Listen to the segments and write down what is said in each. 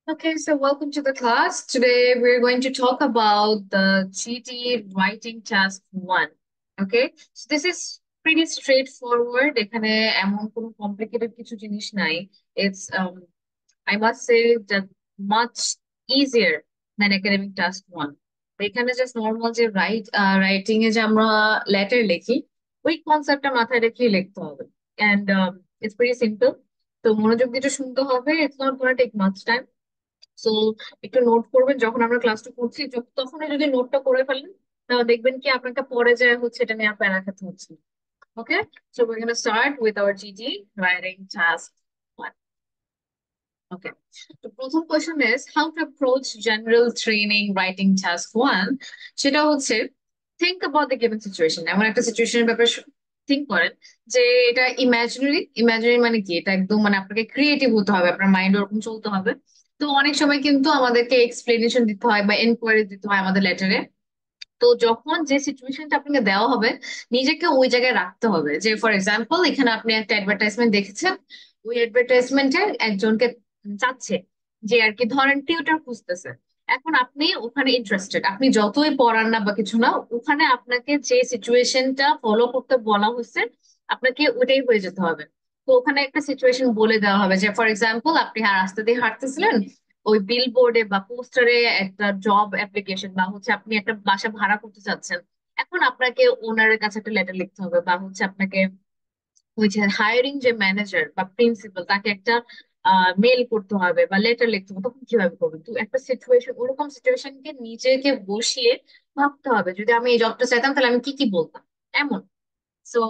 Okay, so welcome to the class. Today we're going to talk about the GT writing task one. Okay, so this is pretty straightforward. এখানে এমন কোনো complicated কিছু জিনিস নাই. It's I must say that much easier than academic task one. তো এখানে just normal যে writing এ যে আমরা letter লিখি, ওই কনসেপ্টটা মাথায় রেখেই লিখতে হবে. And it's pretty simple. তো মনোযোগ দিয়ে একটু শুনতে হবে. It's not gonna take much time. So একটু নোট করবেন যখন আমরা ক্লাসটা করছি, তখনই যদি নোটটা করে ফেলেন তাহলে দেখবেন কি আপনাকে পরে যায় হচ্ছে এটা নিয়ে আর প্যারা খেতে হচ্ছে। ওকে, so we're going to start with our GT writing task one. Okay, তো প্রথম question is how to approach general training writing task one. সেটা হচ্ছে think about the given situation. এমন একটা সিচুয়েশনের ব্যাপারে থিঙ্ক করেন যে এটা ইমাজিনারি। ইমাজিনারি মানে কি, এটা একদম মানে আপনাকে ক্রিয়েটিভ হতে হবে, আপনার মাইন্ড ওরকম চলতে হবে। তো অনেক সময় কিন্তু আমাদেরকে এক্সপ্লেনেশন দিতে হয় বা এনকোয়ারি দিতে হয় আমাদের লেটারে। তো যখন যে সিচুয়েশনটা আপনাকে দেওয়া হবে নিজেকে ওই জায়গায় রাখতে হবে। যে ফর এক্সাম্পল এখানে আপনি একটা অ্যাডভার্টাইজমেন্ট দেখেছেন, ওই অ্যাডভার্টাইজমেন্টে একজনকে চাচ্ছে যে আর কি ধরেন টিউটর খুঁজতেছে। এখন আপনি ওখানে ইন্টারেস্টেড, আপনি যতই পড়ান না বা কিছু না, ওখানে আপনাকে যে সিচুয়েশনটা ফলো করতে বলা হচ্ছে আপনাকে ওটাই হয়ে যেতে হবে। তো ওখানে একটা সিচুয়েশন বলে দেওয়া হবে যে ফর এক্সাম্পল আপনি রাস্তা দিয়ে হাঁটতেছিলেন, ওই বিল বোর্ডে বা পোস্টারে একটা জব অ্যাপ্লিকেশন বা হচ্ছে আপনি একটা বাসা ভাড়া করতে চাচ্ছেন। এখন আপনাকে ওনারের কাছে একটা লেটার লিখতে হবে বা হচ্ছে আপনাকে ওই যে হায়ারিং যে ম্যানেজার বা প্রিন্সিপাল তাকে একটা মেল করতে হবে বা লেটার লিখতে হবে। তখন কিভাবে করবেন? তো একটা সিচুয়েশন, ওরকম সিচুয়েশনকে নিজেকে বসিয়ে ভাবতে হবে যদি আমি এই জবটা চাইতাম তাহলে আমি কি কি বলতাম, এমন। So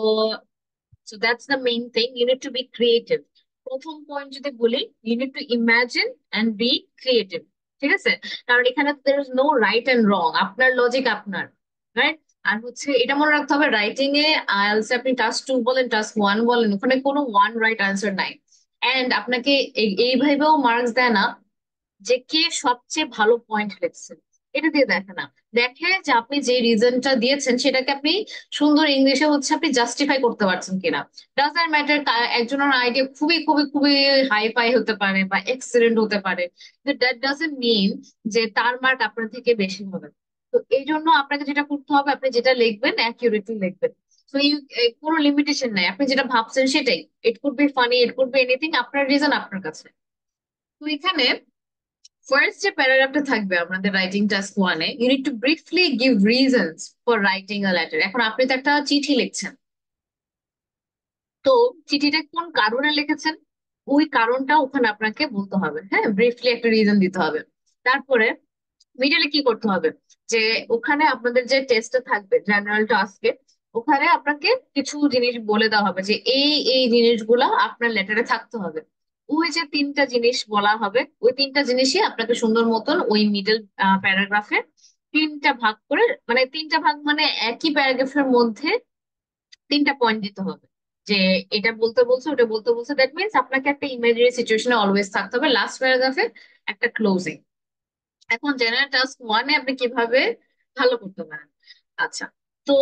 so that's the main thing, you need to be creative. প্রথম পয়েন্ট যদি বলি, you need to imagine and be creative. ঠিক আছে, কারণ এখানে there is no right and wrong, আপনার লজিক আপনার, রাইট। আর হচ্ছে এটা মনে রাখতে হবে রাইটিং এ আইএলটিএস আপনি টাস্ক টু বলেন টাস্ক ওয়ান বলেন, ওখানে কোনো ওয়ান রাইট আনসার নাই। এন্ড আপনাকে এইভাবেও মার্কস দেয় না যে কে সবচেয়ে ভালো পয়েন্ট লিখছেন, এটা দিয়ে দেখে না। দেখে যে আপনি যে রিজনটা দিয়েছেন সেটাকে আপনি সুন্দর ইংলিশে হচ্ছে আপনি জাস্টিফাই করতে পারছেন কিনা। ডাজন্ট ম্যাটার একজনের আইডিয়া খুবই খুবই খুবই হাই ফাই হতে পারে বা এক্সিলেন্ট হতে পারে, দ্যাট ডাজন্ট মিন যে তার মার্ক আপনার থেকে বেশি হবে। তো এই জন্য আপনাকে যেটা করতে হবে, আপনি যেটা লিখবেন অ্যাকিউরেটলি লিখবেন। তো কোনো লিমিটেশন নাই, আপনি যেটা ভাবছেন সেটাই। It could be funny, it could be anything, আপনার রিজন আপনার কাছে। তো এখানে ফার্স্ট যে প্যারাগ্রাফটা থাকবে আমাদের রাইটিং টাস্ক ওয়ানে, you need to briefly give reasons for writing a letter. এখন আপনি তো একটা চিঠি লিখছেন, তো চিঠিটা কোন কারণে লিখেছেন ওই কারণটা ওখানে আপনাকে বলতে হবে। হ্যাঁ, ব্রিফলি একটা রিজন দিতে হবে। তারপরে মিডলে কি করতে হবে, যে ওখানে আপনাদের যে টেস্টটা থাকবে জেনারেল টাস্কে, ওখানে আপনাকে কিছু জিনিস বলে দেওয়া হবে যে এই এই জিনিসগুলা আপনার লেটারে থাকতে হবে। ওই যে তিনটা জিনিস বলা হবে, ওই তিনটা জিনিসই আপনাকে সুন্দর মতন ওই মিডল প্যারাগ্রাফে তিনটা ভাগ করে, মানে তিনটা ভাগ মানে একই প্যারাগ্রাফের মধ্যে তিনটা পয়েন্ট দিতে হবে। যে এটা বলতে বলছে ওটা বলতে বলছে, দ্যাট মিনস আপনাকে একটা ইমাজিনারি সিচুয়েশনে অলওয়েজ থাকতে হবে। লাস্ট প্যারাগ্রাফে একটা ক্লোজিং। এখন জেনারেল টাস্ক ওয়ানে আপনি কিভাবে ভালো করতে পারেন? আচ্ছা, তো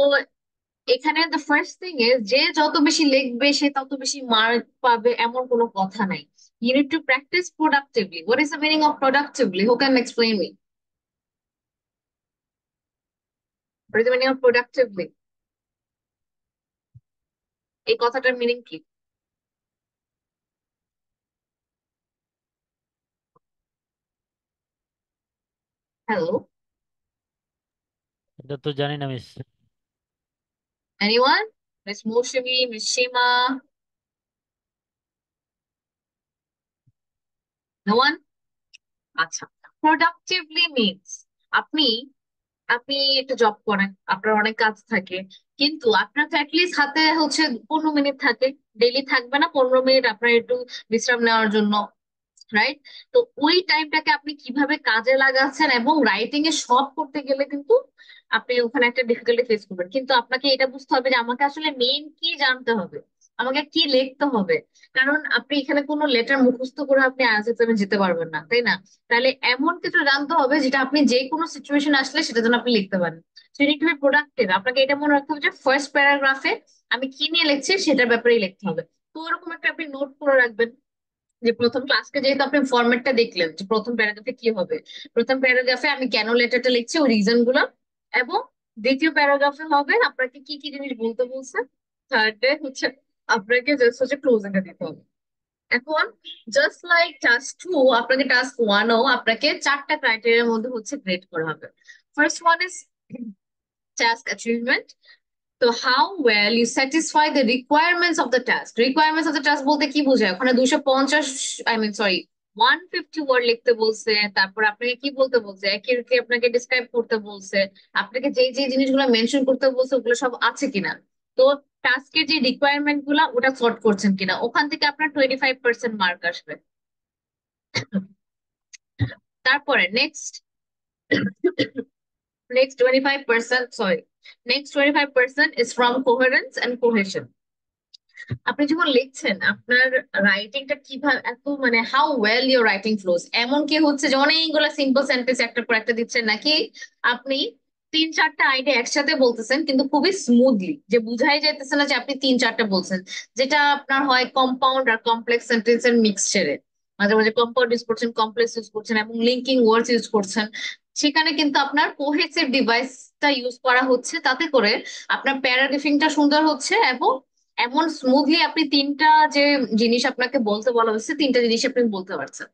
এখানে দ্য ফার্স্ট থিং ইজ যে যত বেশি লিখবে সে তত বেশি মার্ক পাবে এমন কোনো কথা নাই। You need to practice productively. What is the meaning of productively? Who can explain me? What is the meaning of productively? এই কথাটার মিনিং কি? হ্যালো, এটা তো জানি না miss. Anyone? Miss Mousumi, miss Seema? No one? আচ্ছা, প্রোডাক্টিভলি মিনস আপনি আপনি একটা জব করেন, আপনার অনেক কাজ থাকে, কিন্তু আপনার তো অ্যাটলিস্ট হাতে হচ্ছে 15 মিনিট থাকে। ডেইলি থাকবে না 15 মিনিট আপনার একটু বিশ্রাম নেওয়ার জন্য, রাইট? তো ওই টাইমটাকে আপনি কিভাবে কাজে লাগাচ্ছেন, এবং রাইটিং এ সব করতে গেলে কিন্তু আপনি ওখানে একটা ডিফিকাল্টি ফেস করবেন। কিন্তু আপনাকে এটা বুঝতে হবে যে আমাকে আসলে মেইন কি জানতে হবে, আমাকে কি লিখতে হবে। কারণ আপনি এখানে কোনো লেটার মুখস্থ করে আপনি আইএলটিএস এক্সামে যেতে পারবেন না, তাই না? তাহলে এমন কিছু জানতে হবে যেটা আপনি যে কোনো সিচুয়েশন আসলে সেটা যেন আপনি লিখতে পারেন। সেটা একটু প্রোডাক্টিভ। আপনাকে এটা মনে রাখতে হবে যে ফার্স্ট প্যারাগ্রাফে আমি কি নিয়ে লিখছি সেটার ব্যাপারেই লিখতে হবে। তো ওরকম একটা আপনি নোট করে রাখবেন। যে প্রথম ক্লাসকে যেহেতু আপনি ফরম্যাটটা দেখলেন যে প্রথম প্যারাগ্রাফে কি হবে, প্রথম প্যারাগ্রাফে আমি কেন লেটারটা লিখছি ওই রিজন গুলো, এবং দ্বিতীয় প্যারাগ্রাফে হবে আপনাকে কি কি জিনিস বলতে বলছে, থার্ড ডে হচ্ছে আপনাকে জাস্ট হচ্ছে ক্লোজিংটা দিতে হবে। এখন জাস্ট লাইক টাস্ক টু, আপনাকে টাস্ক ওয়ানও আপনাকে চারটা ক্রাইটেরিয়ার মধ্যে হচ্ছে গ্রেড করা হবে। First one is task achievement. তো how well you satisfy the requirements of the task. Requirements of the task বলতে কি বোঝায়, ওখানে 250, আই মিন সরি 150 ওয়ার্ড লিখতে বলছে, তারপর আপনাকে কি বলতে বলছে, অ্যাকিউরেটলি আপনাকে ডিসক্রাইব করতে বলছে, আপনাকে যে যে জিনিসগুলো মেনশন করতে বলছে ওগুলো সব আছে কিনা। তো টাস্কের যে রিকোয়ারমেন্ট গুলা ওটা সর্ট করছেন কিনা, ওখান থেকে আপনার 25% মার্ক আসবে। তারপরে next, next 25%, sorry, next 25% is from coherence and cohesion. আপনি যখন লিখছেন আপনার রাইটিংটা কিভাবে এত মানে how well your writing flows, এমন কি হচ্ছে যে অনেকগুলো সিম্পল সেন্টেন্স একটার পর একটা দিচ্ছেন, নাকি আপনি তিন চারটা আইডিয়া একসাথে বলতেছেন কিন্তু খুবই স্মুথলি, যে বুঝাই যাইতেছে না যে আপনি তিন চারটা বলছেন, যেটা আপনার হয় কম্পাউন্ড আর কমপ্লেক্স সেন্টেন্সের মিক্সচারে, মাঝে মাঝে কম্পাউন্ড ইউজ করছেন, কমপ্লেক্স ইউজ করছেন এবং লিঙ্কিং ওয়ার্ডস ইউজ করছেন। সেখানে কিন্তু আপনার কোহেসিভ ডিভাইসটা ইউজ করা হচ্ছে, তাতে করে আপনার প্যারাগ্রাফিংটা সুন্দর হচ্ছে এবং এমন স্মুথলি আপনি তিনটা যে জিনিস আপনাকে বলতে বলা হচ্ছে তিনটা জিনিস আপনি বলতে পারছেন।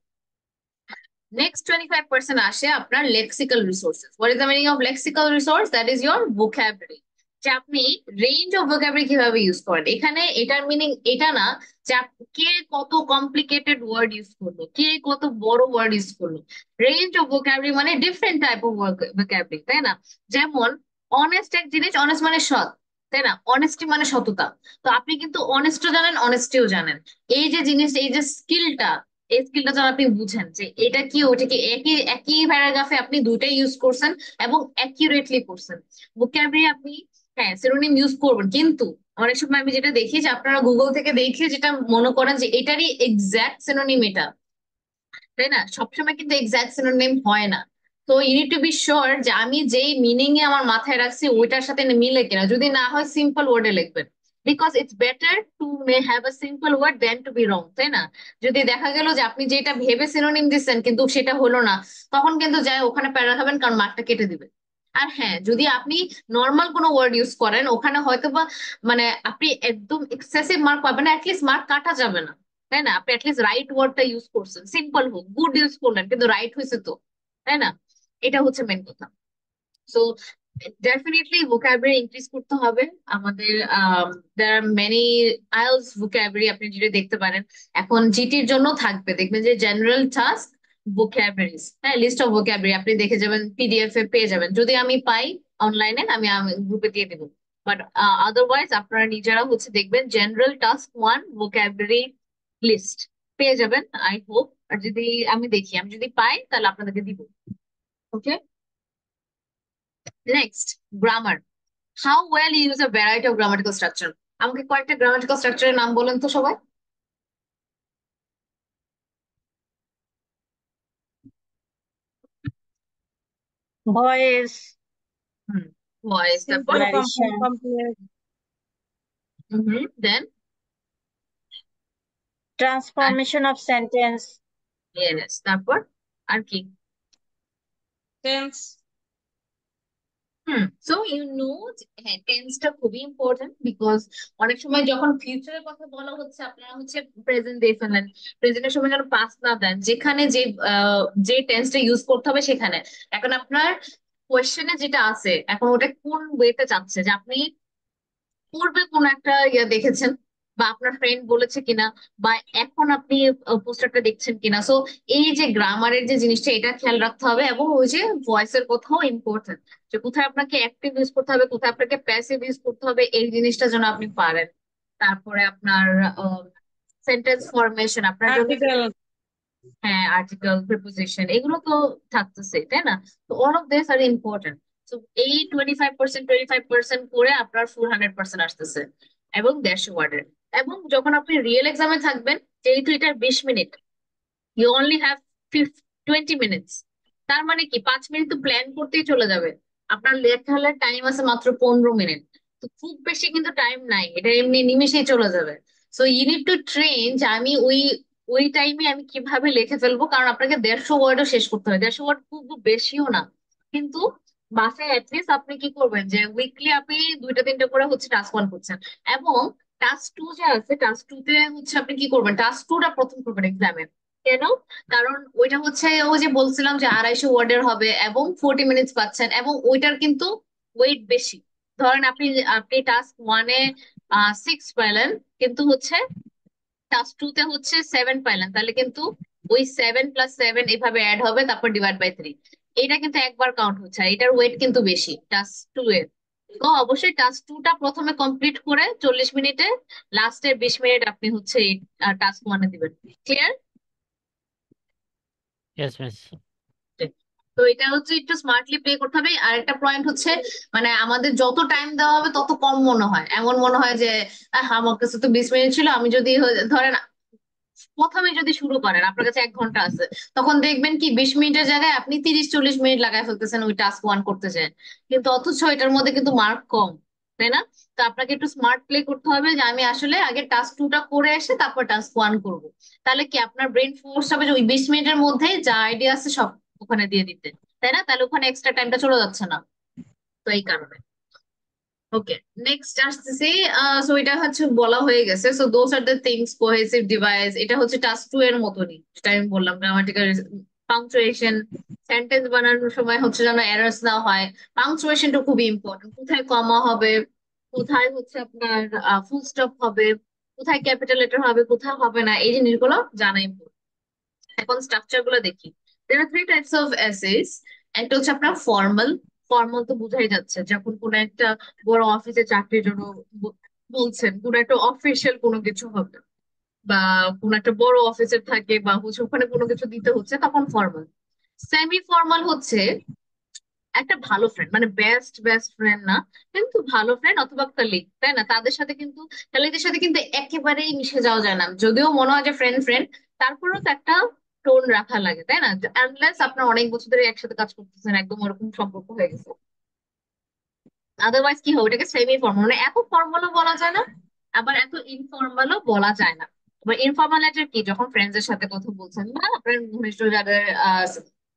নেক্সট 25% আসে আপনার lexical resources. What is the meaning of lexical resource? That is your vocabulary. যে আপনি রেঞ্জ অফ ভোকাবুলারি কিভাবে ইউজ করেন, এখানে এটার মিনিং এটা না যে কে কত কমপ্লিকেটেড ওয়ার্ড ইউজ করলো, কে কত বড় ওয়ার্ড ইউজ করলো। রেঞ্জ অফ ভোকাবুলারি মানে ডিফারেন্ট টাইপ অফ ভোকাবুলারি, তাই না? যেমন অনেস্ট এক জিনিস, অনেস্ট মানে সৎ, তাই না? অনেস্টি মানে সততা। তো আপনি কিন্তু অনেস্টও জানেন, অনেস্টিও জানেন। এই যে জিনিস, এই যে স্কিলটা, এই স্কিলটা যখন আপনি বুঝেন যে এটা কি ওটা কি, একই একই প্যারাগ্রাফে আপনি দুইটাই ইউজ করছেন এবং অ্যাকিউরেটলি করছেন। ভোকাবুলারি আপনি হ্যাঁ সিনোনিম ইউজ করবেন, কিন্তু অনেক সময় আমি যেটা দেখি যে আপনারা গুগল থেকে দেখে যেটা মনে করেন যে এটারই এক্সাক্ট সিনোনিম এটা, তাই না? সবসময় কিন্তু এক্সাক্ট সিনোনিম হয় না। তো you need to be sure যে আমি যেই মিনিং এ আমার মাথায় রাখছি ওইটার সাথে মিলে কিনা, যদি না হয় সিম্পল ওয়ার্ডে লিখবেন। Because it's better to may have a simple word than to be wrong, তাই না? যদি দেখা গেল যে আপনি যেটা ভেবে সিনোনিম দিচ্ছেন কিন্তু সেটা হলো না, তখন কিন্তু যায় ওখানে প্যারা খাবেন, কারণ মার্কটা কেটে দিবে। আর হ্যাঁ, যদি আপনি নর্মাল কোনো ওয়ার্ড ইউজ করেন ওখানে হয়তো বা মানে আপনি একদম এক্সেসিভ মার্ক পাবেন না, অ্যাটলিস্ট মার্ক কাটা যাবে না, তাই না? আপনি অ্যাটলিস্ট রাইট ওয়ার্ডটা ইউজ করছেন, সিম্পল হোক, গুড ইউজ করলেন কিন্তু রাইট হয়েছে তো, তাই না? এটা হচ্ছে মেন কথা। সো ডেফিনেটলি ভোকাবুলারি ইনক্রিজ করতে হবে আমাদের। দেয়ার আর মেনি আইএলটিএস ভোকাবুলারি আপনি যেটা দেখতে পারেন, এখন জিটির জন্য থাকবে, দেখবেন যে জেনারেল টাস্ক ভোকাবুলারিজ, হ্যাঁ, লিস্ট অফ ভোকাবুলারি আপনি দেখে যাবেন, পিডিএফ এ পেয়ে যাবেন, যদি আমি পাই অনলাইনে আমি গ্রুপে দিয়ে দেবো। বাট আদারওয়াইজ আপনারা নিজেরা হচ্ছে দেখবেন general task one vocabulary list পেয়ে যাবেন, আই হোপ। আর যদি আমি দেখি, আমি যদি পাই তাহলে আপনাদেরকে দিব। Okay, next grammar. How well you use a variety of grammatical structure. আমাকে কয়েকটা গ্রামাটিক্যাল স্ট্রাকচারের নাম বলেন তো সবাই। voice, হুম, ভয়েস, তারপর Simple, narration, complex. দেন আর transformation of sentence, ইয়েস, তারপর আর কি? Tense. সো ইউ নো, হ্যাঁ টেন্সটা খুবই ইম্পর্টেন্ট, বিকজ অনেক সময় যখন ফিউচারের কথা বলা হচ্ছে আপনারা হচ্ছে প্রেজেন্ট দিয়ে ফেলেন, প্রেজেন্টের সময় যেন পাস না দেন, যেখানে যে যে টেন্সটা ইউজ করতে হবে সেখানে। এখন আপনার কোয়েশ্চেনে যেটা আছে এখন ওটা কোন ওয়েতে যাচ্ছে, যে আপনি পূর্বে কোন একটা ইয়া দেখেছেন বা আপনার ফ্রেন্ড বলেছে কিনা, বা এখন আপনি পোস্টারটা দেখছেন কিনা। সো এই যে গ্রামারের যে জিনিসটা এটা খেয়াল রাখতে হবে, এবং ওই যে ভয়েসের কথাও ইম্পর্টেন্ট, যে কোথায় আপনাকে অ্যাক্টিভ ইউজ করতে হবে, কোথায় আপনাকে প্যাসিভ ইউজ করতে হবে, এই জিনিসটা যেন আপনি পারেন। তারপরে আপনার সেন্টেন্স ফরমেশন আপনার জন্য, Article. হ্যাঁ আর্টিকেল, প্রিপোজিশন, এগুলো তো থাকতেছে, তাই না? তো all of this are important. তো এই 25% করে আপনার ফুল 100% আসতেছে, এবং 150 ওয়ার্ডের। এবং যখন আপনি রিয়েল এক্সামে থাকবেন, যেহেতু এটা 20 minute, you only have 20 minutes, তার মানে কি 5 মিনিট তো প্ল্যান করতেই চলে যাবে, আপনার লেখার টাইম আছে মাত্র 15 মিনিট। তো খুব বেশি কিন্তু টাইম নাই, এটা এমনি নিমেষেই চলে যাবে। So you need to train যে আমি ওই ওই টাইমে আমি কিভাবে লিখে ফেলবো, কারণ আপনাকে 150 ওয়ার্ডও শেষ করতে হয়। 150 ওয়ার্ড খুব বেশিও না, কিন্তু বাসায় অ্যাটলিস্ট আপনি কি করবেন যে উইকলি আপনি দুইটা তিনটা করে হচ্ছে টাস্ক ওয়ান করছেন। এবং টাস্ক টু যে আছে, টাস্ক টু তে হচ্ছে আপনি কি করবেন, টাস্ক টুটা প্রথম করবেন এক্সামে। কেন? কারণ ওইটা হচ্ছে ওই যে বলছিলাম যে 250 ওয়ার্ডের হবে এবং 40 মিনিটস পাচ্ছেন, এবং ওইটার কিন্তু ওয়েট বেশি। ধরেন আপনি আপনি টাস্ক ওয়ানে 6 পাইলেন, কিন্তু হচ্ছে টাস্ক টু তে হচ্ছে 7 পাইলেন, তাহলে কিন্তু ওই 7 + 7 এভাবে অ্যাড হবে, তারপর ডিভাইড বাই 3। এটা কিন্তু একবার কাউন্ট হচ্ছে, আর এটার ওয়েট কিন্তু বেশি টাস্ক টু এর। তো অবশ্যই টাস্ক টুটা প্রথমে কমপ্লিট করে 40 মিনিটে, লাস্টের 20 মিনিট আপনি হচ্ছে এই টাস্ক ওয়ানে দিবেন। ক্লিয়ার? Yes miss. তো এটা হচ্ছে একটু স্মার্টলি প্লে করতে হবে। আর একটা পয়েন্ট হচ্ছে, মানে আমাদের যত টাইম দেওয়া হবে তত কম মনে হয়, এমন মনে হয় যে আমার কাছে তো 20 মিনিট ছিল, আমি যদি ধরেন প্রথমে যদি শুরু করেন, আপনার কাছে 1 ঘন্টা আছে, তখন দেখবেন কি 20 মিনিটের জায়গায় আপনি 30-40 মিনিট লাগাই ফেলতেছেন ওই টাস্ক ওয়ান করতে চান। কিন্তু অথচ এটার মধ্যে কিন্তু মার্ক কম, তাই না? তো আপনাকে একটু স্মার্ট প্লে করতে হবে যে আমি আসলে আগে টাস্ক টুটা করে এসে তারপর টাস্ক ওয়ান করব। তাহলে কি আপনার ব্রেন ফোর্স হবে যে ওই 20 মিনিটের মধ্যে যা আইডিয়া আছে সব ওখানে দিয়ে দিতে, তাই না? তাহলে ওখানে এক্সট্রা টাইমটা চলে যাচ্ছে না। তো এই কারণে। ওকে, নেক্সট আসতেছি। সো এটা হচ্ছে বলা হয়ে গেছে। So those are the things, cohesive device, এটা হচ্ছে টাস্ক টু এর মতনই, যেটা আমি বললাম। গ্রামাটিক্যাল, পাংচুয়েশন, সেন্টেন্স বানানোর সময় হচ্ছে যেন এরর্স না হয়। পাংচুয়েশনটা খুবই ইম্পর্টেন্ট, কোথায় কমা হবে, কোথায় হচ্ছে আপনার ফুল স্টপ হবে, কোথায় ক্যাপিটাল লেটার হবে, কোথায় হবে না, এই জিনিসগুলো জানা important। এখন স্ট্রাকচার গুলো দেখি। there are 3 types of essays। একটা হচ্ছে আপনার ফর্মাল। ফর্মাল তো বোঝাই যাচ্ছে, যখন কোনো একটা বড় অফিসে চাকরির জন্য ব- বলছেন, কোনো একটা অফিসিয়াল কোনো কিছু হবে, বা কোনো একটা বড় অফিসের থাকে, বা হচ্ছে ওখানে কোনো কিছু দিতে হচ্ছে, তখন ফর্মাল। সেমি ফর্মাল হচ্ছে একটা ভালো ফ্রেন্ড, মানে বেস্ট বেস্ট ফ্রেন্ড না, কিন্তু ভালো ফ্রেন্ড অথবা কলিগ, তাই না? তাদের সাথে কিন্তু, কলিগদের সাথে কিন্তু একেবারেই মিশে যাওয়া যায় না, যদিও মনে হয় যে ফ্রেন্ড ফ্রেন্ড, তারপরেও তো একটা টোন রাখা লাগে, তাই না? আনলেস আপনার অনেক বছর ধরে একসাথে কাজ করতেছেন, একদম ওরকম সম্পর্ক হয়ে গেছে। আদারওয়াইজ কি হবে, ওটাকে সেমি ফর্মাল, মানে এত ফর্মালও বলা যায় না, আবার এত ইনফর্মালও বলা যায় না। আবার ইনফর্মাল লেটার কি, যখন ফ্রেন্ডস এর সাথে কথা বলছেন বা আপনার ঘনিষ্ঠ যাদের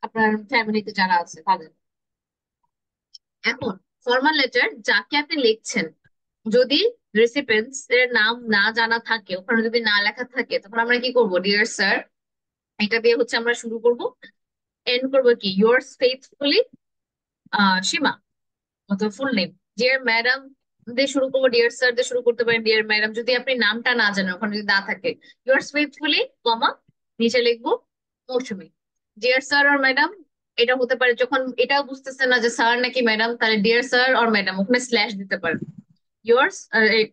আপনার ফ্যামিলিতে যারা আছে তাদের। এখন ফর্মাল লেটার যাকে আপনি লিখছেন, যদি রেসিপিয়েন্টস এর নাম না জানা থাকে, ওখানে যদি না লেখা থাকে, তখন আমরা কি করব, ডিয়ার স্যার, এটা দিয়ে হচ্ছে আমরা শুরু করব। এন্ড করব কি, yours faithfully সীমা, অথবা ফুল নেম। ডিয়ার ম্যাডাম দিয়ে শুরু করবো, ডিয়ার স্যার দিয়ে শুরু করতে পারেন, ডিয়ার ম্যাডাম যদি আপনি নামটা না জানেন, ওখানে যদি না থাকে, yours faithfully কমা, নিচে লিখবো মৌসুমী। ডিয়ার স্যার আর ম্যাডাম, এটা হতে পারে যখন এটাও বুঝতেছেন না যে স্যার নাকি ম্যাডাম, তাহলে ডিয়ার স্যার আর ম্যাডাম ওখানে স্ল্যাশ দিতে পারেন। ইয়ার্স,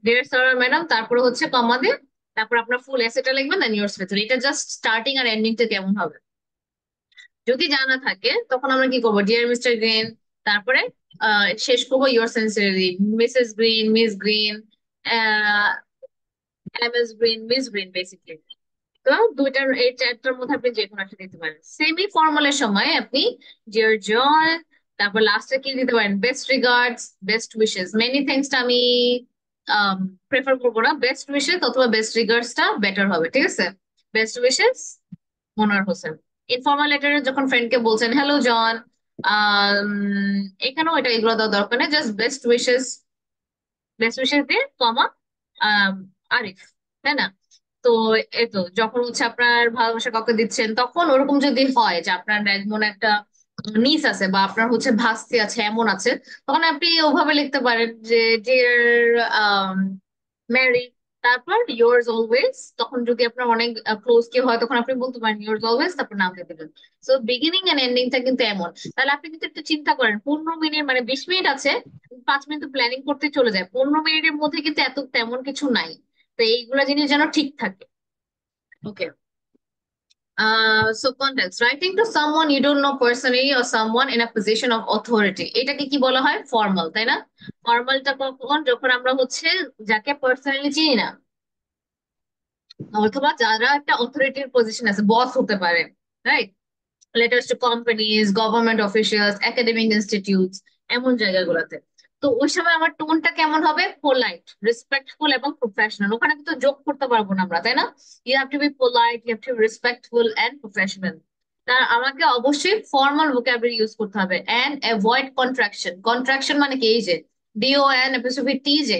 ডিয়ার স্যার আর ম্যাডাম, তারপরে হচ্ছে কমা দিয়ে, তারপর আপনার ফুল এসেটা লিখবেন, দেন ইয়ার্স ভেতরে। এটা জাস্ট স্টার্টিং আর এন্ডিংটা কেমন হবে। যদি জানা থাকে, তখন আমরা কি করবো, ডিয়ার মিস্টার গ্রিন, তারপরে শেষ করবো your sincerely, Mrs Green, Miss Green, M S Green, Miss Green, basically. তো দুইটার, এই চারটার মধ্যে আপনি যে কোনো একটা দিতে পারেন। সেমি ফর্মালের সময় আপনি ডিয়ার জয়, তারপর লাস্টে কি দিতে পারেন, best regards, best wishes. Many থ্যাঙ্কসটা আমি প্রেফার করবো না, বেস্ট উইশেস অথবা বেস্ট রিগার্ডসটা বেটার হবে, ঠিক আছে? Best wishes, Monowar Hossain. Informal লেটারে যখন ফ্রেন্ডকে বলছেন হ্যালো জন, আম, এখানেও এটা এগুলো দেওয়ার দরকার নেই, just best wishes, best wishes দিয়ে কমা আম, আরিফ, তাই না? তো এই তো যখন হচ্ছে আপনার ভালোবাসা কাউকে দিচ্ছেন, তখন ওরকম যদি হয় যে আপনার এমন একটা নিস আছে, বা আপনার হচ্ছে ভাস্তি আছে, এমন আছে, তখন আপনি ওভাবে লিখতে পারেন যে ডিয়ার ম্যারি, তারপর yours অলওয়েজ। তখন যদি আপনার অনেক ক্লোজ কেউ হয়, তখন আপনি বলতে পারেন yours অলওয়েজ, তারপর নাম দিয়ে দেবেন। সো বিগিনিং এন্ড এন্ডিংটা কিন্তু এমন। তাহলে আপনি কিন্তু একটু চিন্তা করেন, 15 মিনিট মানে 20 মিনিট আছে, 5 মিনিট তো প্ল্যানিং করতে চলে যায়, 15 মিনিটের মধ্যে কিন্তু এত তেমন কিছু নাই। তো এইগুলা জিনিস যেন ঠিক থাকে। ওকে, so context, writing to someone you don't know personally or someone in a position of authority, এটাকে কি বলা হয়, ফর্মাল, তাই না? ফর্মালটা কখন, যখন আমরা হচ্ছে যাকে পার্সোনালি চিনি না, অথবা যারা একটা অথরিটির পজিশন আছে, বস হতে পারে, right? Letters to companies, government officials, academic institutes, এমন জায়গাগুলোতে। তো ওই সময় আমার টোনটা কেমন হবে? পোলাইট, রেসপেক্টফুল এবং প্রফেশনাল। ওখানে কিন্তু যোগ করতে পারবো না আমরা, তাই না? You have to be polite, you have to be respectful and professional. তা আমাকে অবশ্যই ফর্মাল ভোকাবুলারি ইউজ করতে হবে এন্ড অ্যাভয়েড কন্ট্রাকশন। কন্ট্রাকশন মানে কি? এই যে DON এপিসোফি টি, যে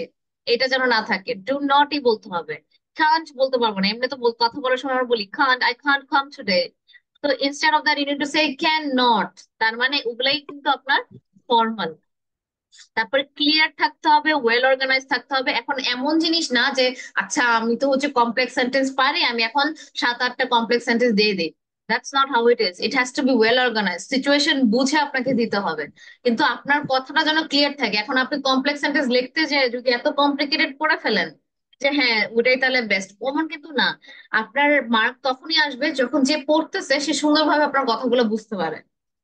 এটা যেন না থাকে। ডু নটই বলতে হবে। কান্ট বলতে পারবো না, এমনি তো কথা বলার সময় আমরা বলি can't, I can't come today. তো instead of that you need to say can not. তার মানে ওগুলাই কিন্তু আপনার ফর্মাল। তারপরে ক্লিয়ার থাকতে হবে, ওয়েল অর্গানাইজ থাকতে হবে। এখন এমন জিনিস না যে আচ্ছা আমি তো হচ্ছে কমপ্লেক্স সেন্টেন্স পারি, আমি এখন 7-8টা কমপ্লেক্স সেন্টেন্স দিয়ে দিই। That's not how it is. It has to be well organise, situation বুঝে আপনাকে দিতে হবে। কিন্তু আপনার কথাটা যেন ক্লিয়ার থাকে। এখন আপনি কমপ্লেক্স সেন্টেন্স লিখতে যে যদি এত কমপ্লিকেটেড করে ফেলেন যে হ্যাঁ ওটাই তাহলে বেস্ট, ওমন কিন্তু না। আপনার মার্ক তখনই আসবে যখন যে পড়তেছে সে সুন্দরভাবে আপনার কথাগুলো বুঝতে পারে।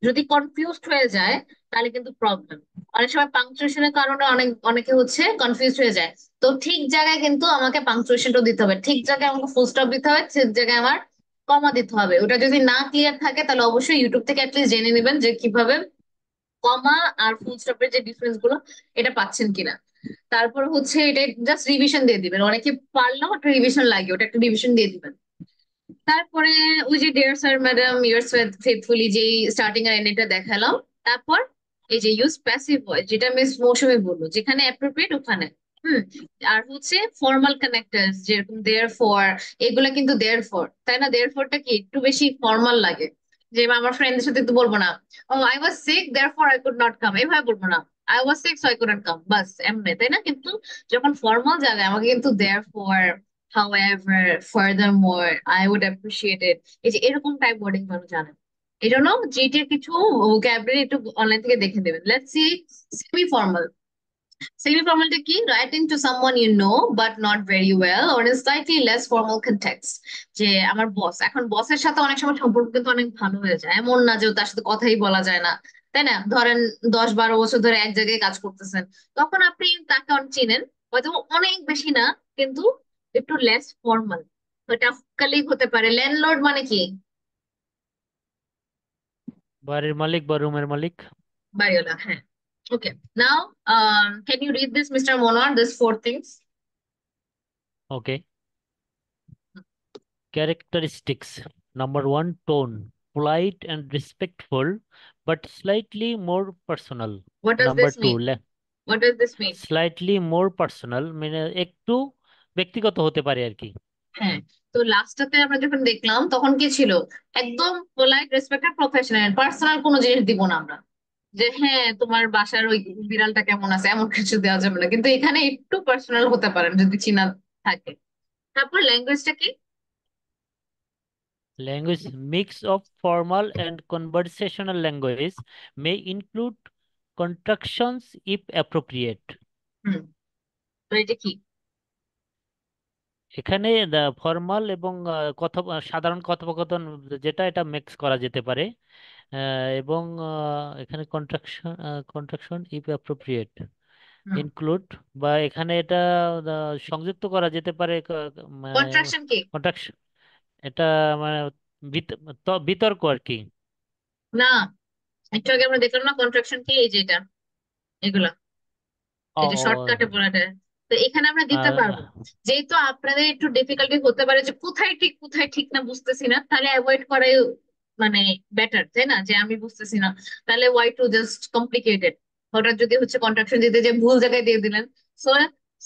যদি কনফিউজড হয়ে যায় তাহলে কিন্তু প্রবলেম। অনেক সময় পাংচুয়েশনের কারণে অনেকে হচ্ছে কনফিউজ হয়ে যায়। তো ঠিক জায়গায় কিন্তু আমাকে পাংচুয়েশনটা দিতে হবে, ঠিক জায়গায় আমাকে ফুল স্টপ দিতে হবে, ঠিক জায়গায় আমার কমা দিতে হবে। ওটা যদি না ক্লিয়ার থাকে তাহলে অবশ্যই ইউটিউব থেকে অ্যাটলিস্ট জেনে নেবেন যে কিভাবে কমা আর ফুল স্টপের যে ডিফারেন্স গুলো এটা পাচ্ছেন কিনা। তারপর হচ্ছে এটা জাস্ট রিভিশন দিয়ে দিবেন। অনেকে পারলেও একটা রিভিশন লাগে, ওটা একটা রিভিশন দিয়ে দিবেন। তারপরে ওই যে dear sir madam years faithfully যে স্টার্টিং আর এন্ডিংটা দেখালাম। তারপর এই যে ইউজ প্যাসিভ ভয়েস, যেটা মিস মৌসুমী বললো, যেখানে অ্যাপ্রোপ্রিয়েট ওখানে। হুম। আর হচ্ছে ফর্মাল কানেক্টরস যেরকম দেয়ার ফর, এগুলা কিন্তু দেয়ার ফর, তাই না? দেয়ার ফরটা কি একটু বেশি ফর্মাল লাগে। যে আমার ফ্রেন্ডদের সাথে তো বলবো না oh I was sick therefore I could not come, এভাবে বলবো না। I was sick so I could not come, বাস এমনি, তাই না? কিন্তু যখন ফর্মাল জায়গায় আমাকে কিন্তু therefore, however, furthermore, I would appreciate it, এই যে এরকম টাইপ ওয়ার্ডিং মানুষ জানে। এই জন্য জিটির কিছু ভোকাবুলারি একটু অনলাইন থেকে দেখে নেবেন। Let's see semi formal. Semi ফর্মালটা কি? Writing to someone you know but not very well or in slightly less formal context. যে আমার বস, এখন বসের সাথে অনেক সময় সম্পর্ক কিন্তু অনেক ভালো হয়ে যায়, এমন না যে তার সাথে কথাই বলা যায় না, তাই না? ধরেন 10-12 বছর ধরে এক জায়গায় কাজ করতেছেন, তখন আপনি তাকে অনেক চিনেন, হয়তো অনেক বেশি না, কিন্তু একটু লেস ফর্মাল। তো এটা কালিগ হতে পারে। ল্যান্ডলর্ড মানে কি? বাড়ির মালিক বা রুমের মালিক। বাড়িওয়ালা, হ্যাঁ। Okay, now can you read this mister Monowar, this 4 things? Okay. Characteristics. Number one, tone. Polite and respectful, but slightly more personal. What does Number this two, mean? What does this mean? slightly more personal মানে একটু ব্যক্তিগত হতে পারে আর কি। হ্যাঁ। তো লাস্টটাতে আমরা যখন দেখলাম তখন কি ছিল? একদম পোলাইট, রেসপেক্টেড, প্রফেশনাল, পার্সোনাল কোনো জিনিস দিব না আমরা। যে হ্যাঁ তোমার বাসার ওই বিড়ালটা কেমন আছে এমন কিছু দেওয়া যাবে না, কিন্তু এখানে একটু পার্সোনাল হতে পারেন যদি চিনা থাকে। তারপর ল্যাঙ্গুয়েজটা কি? Language mix of formal and conversational language may include contractions if appropriate. হুম। তো এটা কি? এখানে ফর্মাল এবং সাধারণ কথোপকথন যেটা এটা মিক্স করা যেতে পারে। এবং এখানে contraction if appropriate hmm. Include, বা এখানে এটা সংযুক্ত করা যেতে পারে মানে কন্ট্রাকশন কি? কন্ট্রাকশন। এটা মানে বিতর্ক আর কি। না, একটু আগে আমরা দেখলাম না কন্ট্রাকশন কি? এই যে এটা, এগুলা, ও এই যে ও, শর্টকাটে বলাটা। তো এখানে আমরা দিতে পারবো। আহ, যেহেতু আপনাদের একটু ডিফিকাল্টি হতে পারে যে কোথায় ঠিক কোথায় ঠিক না বুঝতেছি না, তাহলে অ্যাভয়েড করাই মানে বেটার, তাই না? যে আমি বুঝতেছি না, তাহলে ওয়াই টু জাস্ট কমপ্লিকেটেড। হঠাৎ যদি হচ্ছে কন্ট্রাকশন দিতে যে ভুল জায়গায় দিয়ে দিলেন। সো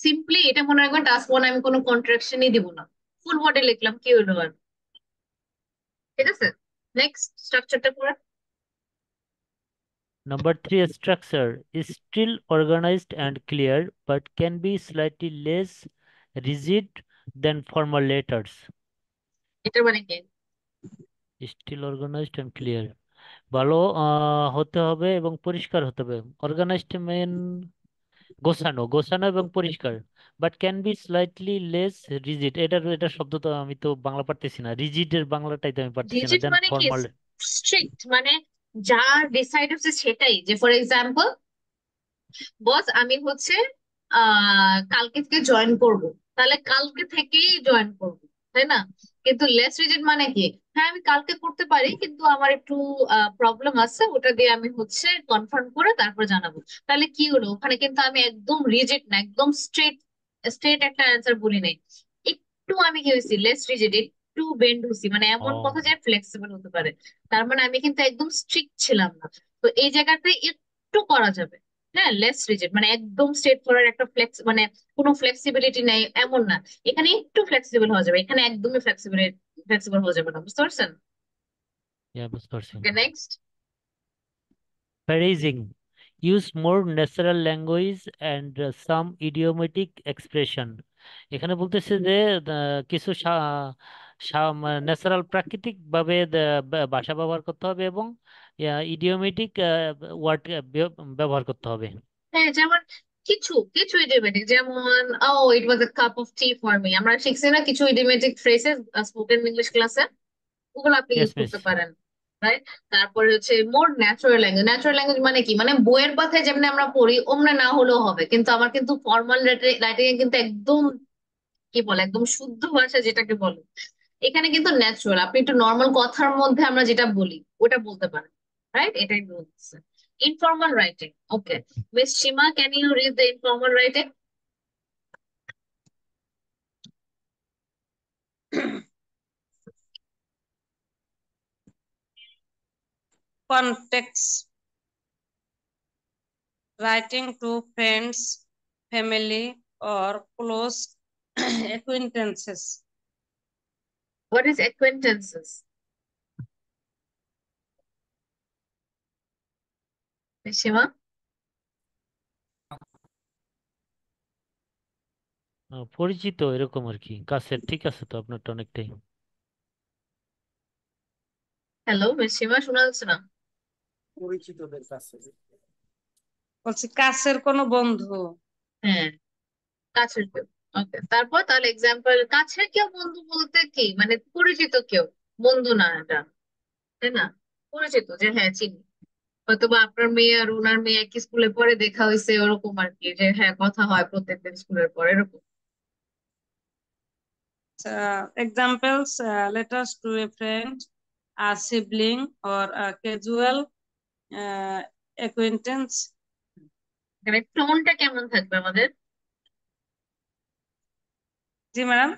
সিম্পলি এটা মনে রাখবেন, টাস্ক 1 আমি কোনো কন্ট্রাকশনই দিব না, ফুল বডি লিখলাম, কি হলো আর। ঠিক আছে, নেক্সট স্ট্রাকচারটা পুরো। number three, structure is still organized and clear, but can be slightly less rigid than formal letters. এটার মানে কি? Still organized and clear, ভালো হতে হবে এবং পরিষ্কার হতে হবে। অর্গানাইজড মেন গোছানো, গোছানো এবং পরিষ্কার। But can be slightly less rigid, এটা শব্দ তো আমি তো বাংলা পারতেছি না, রিজিড এর বাংলাটাই তো আমি পারতেছি না, রিজিড দেন মানে কি? ফর্মাল। স্ট্রিক্ট মানে যা ডিসাইড হচ্ছে সেটাই। যে ফর এক্সাম্পল, বস আমি হচ্ছে কালকে থেকে জয়েন করব, তাহলে কালকে থেকেই জয়েন করব, তাই না? কিন্তু লেস রিজিড মানে কি? হ্যাঁ, আমি কালকে করতে পারি, কিন্তু আমার একটু প্রবলেম আছে, ওটা দিয়ে আমি হচ্ছে কনফার্ম করে তারপর জানাবো। তাহলে কি হলো, ওখানে কিন্তু আমি একদম রিজিড না, একদম স্ট্রেট স্ট্রেট একটা অ্যান্সার বলি নাই। একটু আমি কি হয়েছি, লেস রিজিড, একটু বেন্ড হয়েছি, মানে এমন কথা ও, যে ফ্লেক্সিবল হতে পারে। তার মানে আমি কিন্তু একদম স্ট্রিক্ট ছিলাম না। তো এই জায়গাতে একটু করা যাবে। হ্যাঁ, লেস রিজিড মানে একদম স্ট্রেট ফরওয়ার্ড একটা ফ্লেক্স, মানে কোনো ফ্লেক্সিবিলিটি নেই এমন না। এখানে একটু ফ্লেক্সিবল হওয়া যাবে, এখানে একদমই ফ্লেক্সিবল ফ্লেক্সিবল হয়ে যাবে না, বুঝতে পারছেন? ইয়া, বুঝতে পারছি। ওকে, next. Phrasing. Use more natural language and some idiomatic expression. এখানে বলতেছে যে কিছু ন্যাচারাল প্রাকৃতিক ভাবে ভাষা ব্যবহার করতে হবে এবং ইডিওমেটিক ওয়ার্ড ব্যবহার করতে হবে। হ্যাঁ, যেমন কিছু কিছু ইডিওমেটিক, যেমন oh it was a cup of tea for me, আমরা শিখছি না কিছু ইডিওমেটিক ফ্রেজেস স্পোকেন ইংলিশ ক্লাসে, ওগুলো আপনি ইয়েস ইউজ মিস। করতে পারেন। রাইট। তারপরে হচ্ছে মোর ন্যাচারাল ল্যাঙ্গুয়েজ। ন্যাচারাল ল্যাঙ্গুয়েজ মানে কি, মানে বইয়ের পাতায় যেমনি আমরা পড়ি ওমনে না হলেও হবে, কিন্তু আমার কিন্তু ফর্মাল রাইটিং এ কিন্তু একদম কি বলে, একদম শুদ্ধ ভাষা যেটাকে বলে, এখানে কিন্তু ন্যাচুরাল, আপনি একটু নর্মাল কথার মধ্যে আমরা যেটা বলি ওটা বলতে পারেন। রাইট, এটাই বলছে। Informal writing. Okay, miss Seema, can you read the informal writing? Context: writing to friends, family, or close acquaintances. What is acquaintances? Miss Seema? পরিচিত এরকম আর কি, কাছের। ঠিক আছে, তো আপনারটা অনেকটাই। হ্যালো মিস সীমা, শোনা যাচ্ছে না? বলছি কাছের কোনো বন্ধু। হ্যাঁ, কাছের কেউ। ওকে, তারপর তাহলে এক্সাম্পল, কাছের কেউ বন্ধু বলতে কি, মানে পরিচিত কেউ, বন্ধু না এটা, তাই না? পরিচিত, যে হ্যাঁ চিনি, হয়তোবা আপনার মেয়ে আর ওনার মেয়ে একই স্কুলে পড়ে, দেখা হয়েছে ওরকম আর কি, যে হ্যাঁ কথা হয় প্রত্যেকদিন স্কুলের পর এরকম। Examples: letters to a friend, a sibling, or a casual acquaintance. এখানে টোনটা কেমন থাকবে আমাদের? জি ম্যাডাম।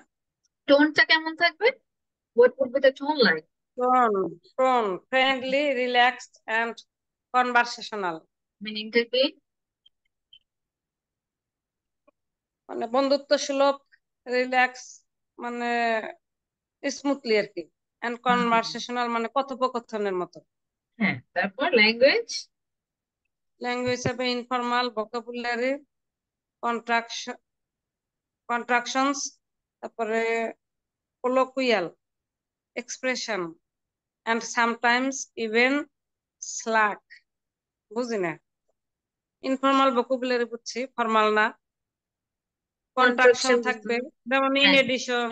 টোনটা কেমন থাকবে? What would be the tone like? Tone: friendly, relaxed, and conversational. মিনিংটা কি? মানে বন্ধুত্ব সুলভ, রিল্যাক্স মানে স্মুথলি আর কি, এন্ড হুম, কনভারসেশনাল মানে কথোপকথনের মতো। হ্যাঁ, তারপর ল্যাঙ্গুয়েজ। ল্যাঙ্গুয়েজ হিসাবে ইনফর্মাল, ভোকাবুলারি, কন্ট্রাকশন কন্ট্রাকশনস, তারপরে colloquial expression, and sometimes even slang. বুঝি না। ইনফর্মাল ভোকাবুলারি বুঝছি, ফর্মাল না। কন্ট্রাকশন কন্ট্রাকশন বুঝতে থাকবে, হবে। যেমন ইন হ্যাঁ, এডিশন,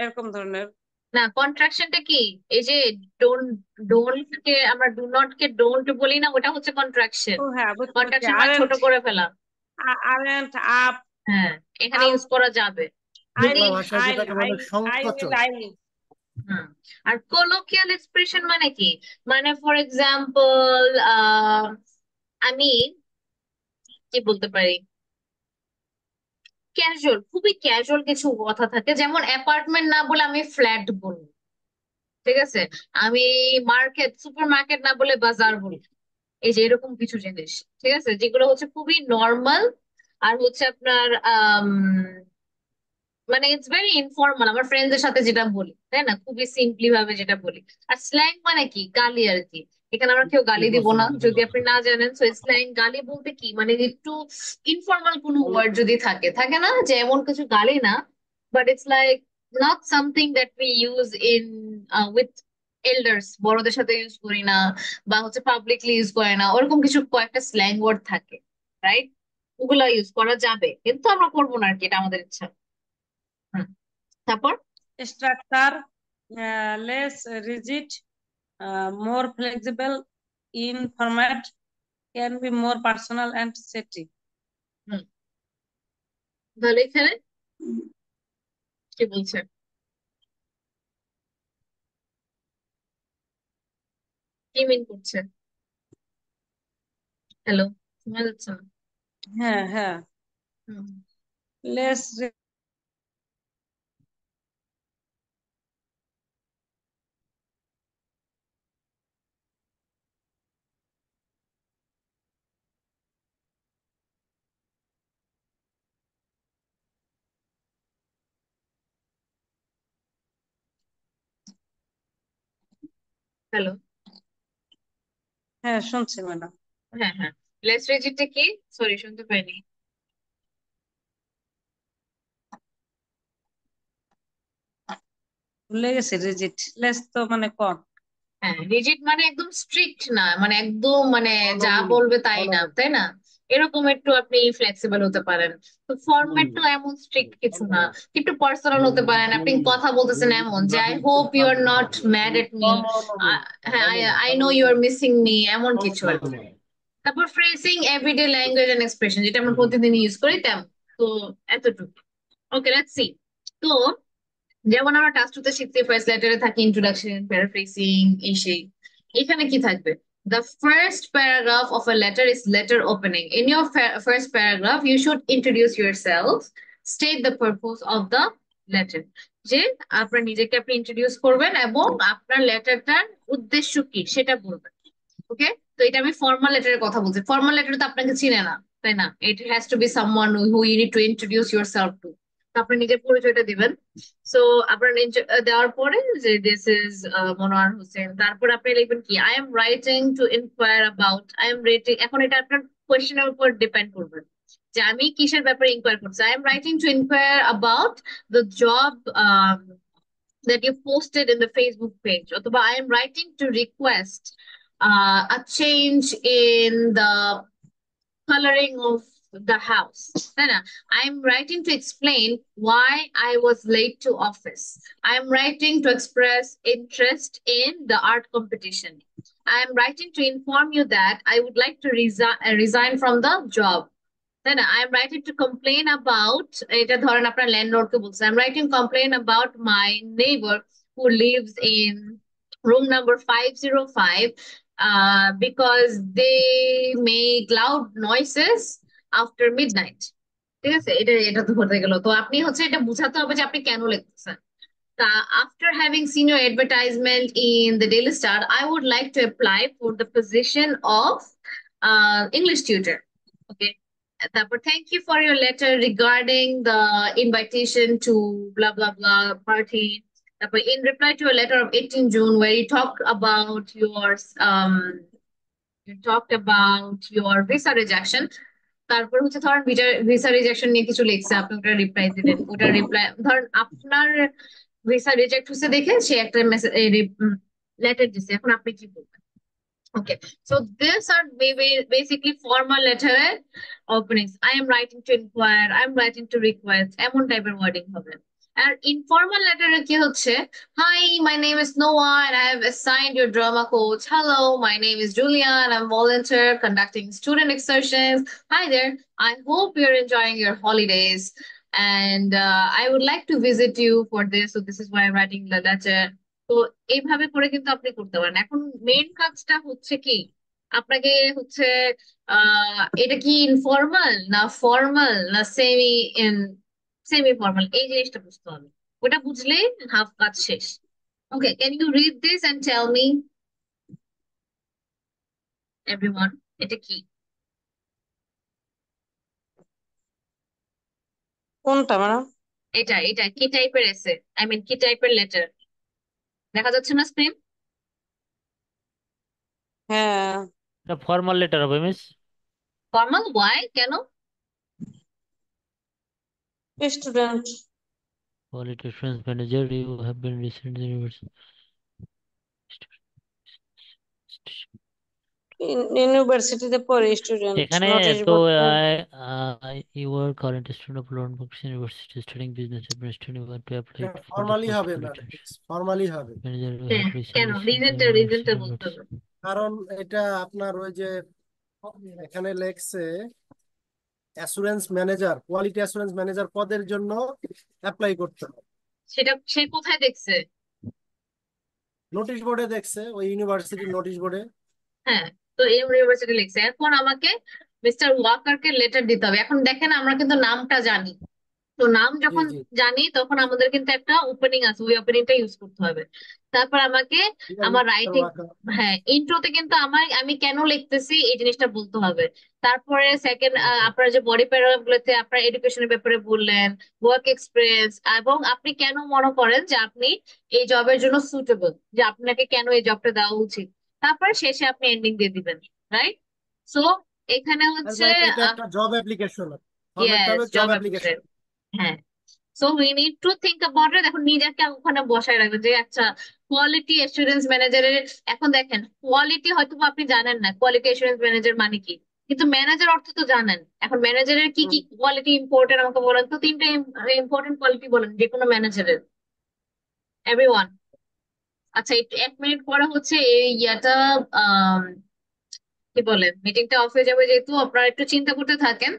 এরকম ধরনের। না, কন্ট্রাকশনটা কি? এই যে ডোন্ট, ডোন্ট কে আমরা ডু নট কে ডোন্ট বলি না, ওটা হচ্ছে কন্ট্রাকশন। ও হ্যাঁ, বুঝছি বুঝছি। কন্ট্রাকশন মানে ছোট আরেন্ট, করে ফেলা। আপ, হ্যাঁ, এখানে ইউজ আউট, করা যাবে। আই, যদি বাংলা ভাষায় আই, যেটাকে আই, বলে আই সংকোচন। Will, I will. হুম। আর কোলোকিয়াল এক্সপ্রেশন মানে কি? মানে ফর এক্সাম্পল, আমি কি বলতে পারি, ক্যাজুয়াল, খুবই ক্যাজুয়াল কিছু কথা থাকে, যেমন অ্যাপার্টমেন্ট না বলে আমি ফ্ল্যাট বলবো। ঠিক আছে, আমি মার্কেট, সুপার মার্কেট না বলে বাজার বলবো। এই যে এরকম কিছু জিনিস, ঠিক আছে, যেগুলো হচ্ছে খুবই নর্মাল, আর হচ্ছে আপনার মানে ইটস ভেরি ইনফর্মাল, আমার ফ্রেন্ডদের সাথে যেটা বলি, তাই না, খুবই সিম্পলি ভাবে যেটা বলি। আর স্ল্যাং মানে কি, গালি আর কি। এখানে আমরা কেউ গালি দিব না, যদি আপনি না জানেন। সো স্ল্যাং, গালি বলতে কি, মানে একটু ইনফর্মাল কোনো ওয়ার্ড যদি থাকে, থাকে না যে এমন কিছু গালি না, but it's like not something that we use in with elders, বড়দের সাথে ইউজ করি না, বা হচ্ছে পাবলিকলি ইউজ করে না, ওরকম কিছু কয়েকটা স্ল্যাং ওয়ার্ড থাকে। রাইট, ওগুলা ইউজ করা যাবে, কিন্তু আমরা করবো না আর কি, এটা আমাদের ইচ্ছা। হুম, তারপর structure: less rigid, more flexible in format, can be more personal and setty. হুম, তাহলে এখানে কি বলছে? কি মিন করছে? হ্যালো, শোনা যাচ্ছে না। হ্যাঁ হ্যাঁ, হুম, লেটস হ্যালো। হ্যাঁ শুনছি ম্যাডাম। হ্যাঁ হ্যাঁ, লেটস রিজিটটা কি? সরি, শুনতে পাইনি। ভুলে গেছি, রিজিট লেটস তো মানে কম। হ্যাঁ, রিজিড মানে একদম স্ট্রিক্ট না, মানে একদম মানে যা বলবে তাই না, তাই না? এরকম একটু আপনি ফ্লেক্সিবল হতে পারেন। তো ফরম্যাট তো এমন স্ট্রিক্ট কিছু না, একটু পার্সোনাল হতে পারেন। আপনি কথা বলতেছেন এমন যে I hope you are not mad at me, হ্যাঁ, I know you are missing me, এমন কিছু আর কি। তারপর phrasing, everyday language and expression, যেটা আমরা প্রতিদিন ইউজ করি তেমন। তো এতটুকু। Okay, let's see. তো যেমন আমরা টাস্ক টু তে শিখতে ফার্স্ট লেটারে থাকে ইন্ট্রোডাকশন, প্যারাফ্রেজিং, এই সেই। এখানে কি থাকবে? The first paragraph of a letter is letter opening. In your first paragraph, you should introduce yourself, state the purpose of the letter. যে আপনার নিজেকে আপনি ইন্ট্রোডিউস করবেন এবং আপনার লেটারটার উদ্দেশ্য কি সেটা বলবেন। ওকে, তো এটা আমি ফর্মাল লেটারের কথা বলছি। ফর্মাল লেটার তো আপনাকে চিনে না, তাই না? It has to be someone who you need to introduce yourself to. তো আপনি নিজের পরিচয়টা দিবেন। সো আপনার দেওয়ার পরে যে দিস ইজ মনোয়ার হোসেন, তারপর আপনি লিখবেন কি, I am writing two inquire about, I am rating. এখন এটা আপনার কোয়েশ্চেনের উপর ডিপেন্ড করবে যে আমি কিসের ব্যাপারে ইনকোয়ার করছি। I am writing two inquire about the job that you posted in the Facebook page. অথবা I am writing to request a change in the coloring of the house. তাই না? I am writing to explain why I was late to office. I am writing to express interest in the art competition. I am writing to inform you that I would like to resign from the job. তাই না? I am writing to complain about, এটা ধরেন আপনার ল্যান্ডলর্ডকে বলছে, I am writing complain about my neighbor who lives in room number 505 because they make loud noises after midnight. ঠিক আছে, এটা এটা তো হতে গেল। তো আপনি হচ্ছে এটা বুঝাতে হবে যে আপনি কেন লিখতেছেন। তা after having seen your advertisement in the Daily Star, I would like to apply for the position of English tutor. Okay. তারপর thank you for your letter regarding the invitation to blah blah blah party. তারপর in reply to a letter of 18 June where you talked about your visa rejection. তারপর হচ্ছে ধরেন visa rejection নিয়ে কিছু লিখছে, আপনি ওটা রিপ্লাই দিলেন। ওটা রিপ্লাই ধরেন আপনার ভিসা রিজেক্ট হচ্ছে দেখে সে একটা মেসেজ লেটার দিছে, এখন আপনি কি বলবেন? Okay, so these are basically formal letter openings. I am writing to inquire, I am writing to request, এমন টাইপের ওয়ার্ডিং হবে। আর ইনফর্মাল লেটারে কি হচ্ছে, hi, my name is Noah and I have assigned your drama coach. Hello, my name is Julia and I'm volunteer conducting student excursions. Hi there, I hope you're enjoying your holidays and I would like to visit you for this, so this is why I'm writing the letter. তো এইভাবে করে কিন্তু আপনি করতে পারেন। এখন main কাজটা হচ্ছে কি, আপনাকে হচ্ছে এটা কি ইনফর্মাল না ফর্মাল না সেমি ফর্মাল, এই জিনিসটা বুঝতে হবে। ওটা বুঝলে হাফ কাজ শেষ। Okay, can you read this and tell me everyone, এটা কি? কোনটা ম্যাডাম? এটা এটা কি টাইপের এসে, আই মিন কি টাইপের লেটার? দেখা যাচ্ছে না স্ক্রিন? হ্যাঁ, এটা ফর্মাল লেটার হবে মিস। ফর্মাল ওয়াই, কেন? Student. Quality assurance manager, you have been recently university. ইউনিভার্সিটিতে পড়ে স্টুডেন্ট, এখানে নোটিশ তো board. you are current student of London University studying business administration. You want to apply for the formally post হবে madam, quality formally হবে। manager. You হ্যাঁ, have কেন? recently seen the রিজনটা university বলতে notice. হবে। কারণ এটা আপনার ওই যে এখানে লেখছে assurance manager, quality assurance manager পদের জন্য অ্যাপ্লাই করতে হবে। সেটা সে কোথায় দেখছে? নোটিশ বোর্ডে দেখছে, ওই ইউনিভার্সিটির নোটিশ বোর্ডে। হ্যাঁ, তো এই ইউনিভার্সিটি লিখছে, এখন আমাকে মিস্টার ওয়াকারকে লেটার দিতে হবে। এখন দেখেন আমরা কিন্তু নামটা জানি, তো নাম জি যখন জি। জানি তখন আমাদের কিন্তু একটা ওপেনিং আছে, ওই ওপেনিংটা ইউজ করতে হবে। তারপর আমাকে ডিয়ার আমার মিস্টার রাইটিং, ওয়াকার। হ্যাঁ ইন্ট্রোতে কিন্তু আমি কেন লিখতেছি এই জিনিসটা বলতে হবে। তারপরে সেকেন্ড, ওকে। আপনার যে বডি প্যারাগুলোতে আপনার এডুকেশনের ব্যাপারে বললেন, ওয়ার্ক এক্সপিরিয়েন্স, এবং আপনি কেন মনে করেন যে আপনি এই জবের জন্য সুটেবল, যে আপনাকে কেন এই জবটা দেওয়া উচিত। তারপর শেষে আপনি এন্ডিং দিয়ে দিবেন, রাইট? সো এখানে হচ্ছে লাইক এটা একটা জব অ্যাপ্লিকেশন, ফরম্যাটটা ইয়েস, হবে জব জব অ্যাপ্লিকেশন। অ্যাপ্লিকেশন। হ্যাঁ, so we need to think about it. এখন নিজেকে ওখানে বসায় রাখবেন যে আচ্ছা, কোয়ালিটি অ্যাসুরেন্স ম্যানেজারের, এখন দেখেন কোয়ালিটি হয়তো বা আপনি জানেন না কোয়ালিটি অ্যাসুরেন্স ম্যানেজার মানে কি, কিন্তু ম্যানেজার অর্থ তো জানেন। এখন ম্যানেজারের কি কি কোয়ালিটি ইম্পর্টেন্ট আমাকে বলেন তো, তিনটা ইম্পর্টেন্ট কোয়ালিটি বলেন যে কোনো ম্যানেজারের, এভরিওয়ান। আচ্ছা, একটু 1 মিনিট পরে হচ্ছে এই ইয়াটা, কি বলে, মিটিংটা অফ হয়ে যাবে, যেহেতু আপনারা একটু চিন্তা করতে থাকেন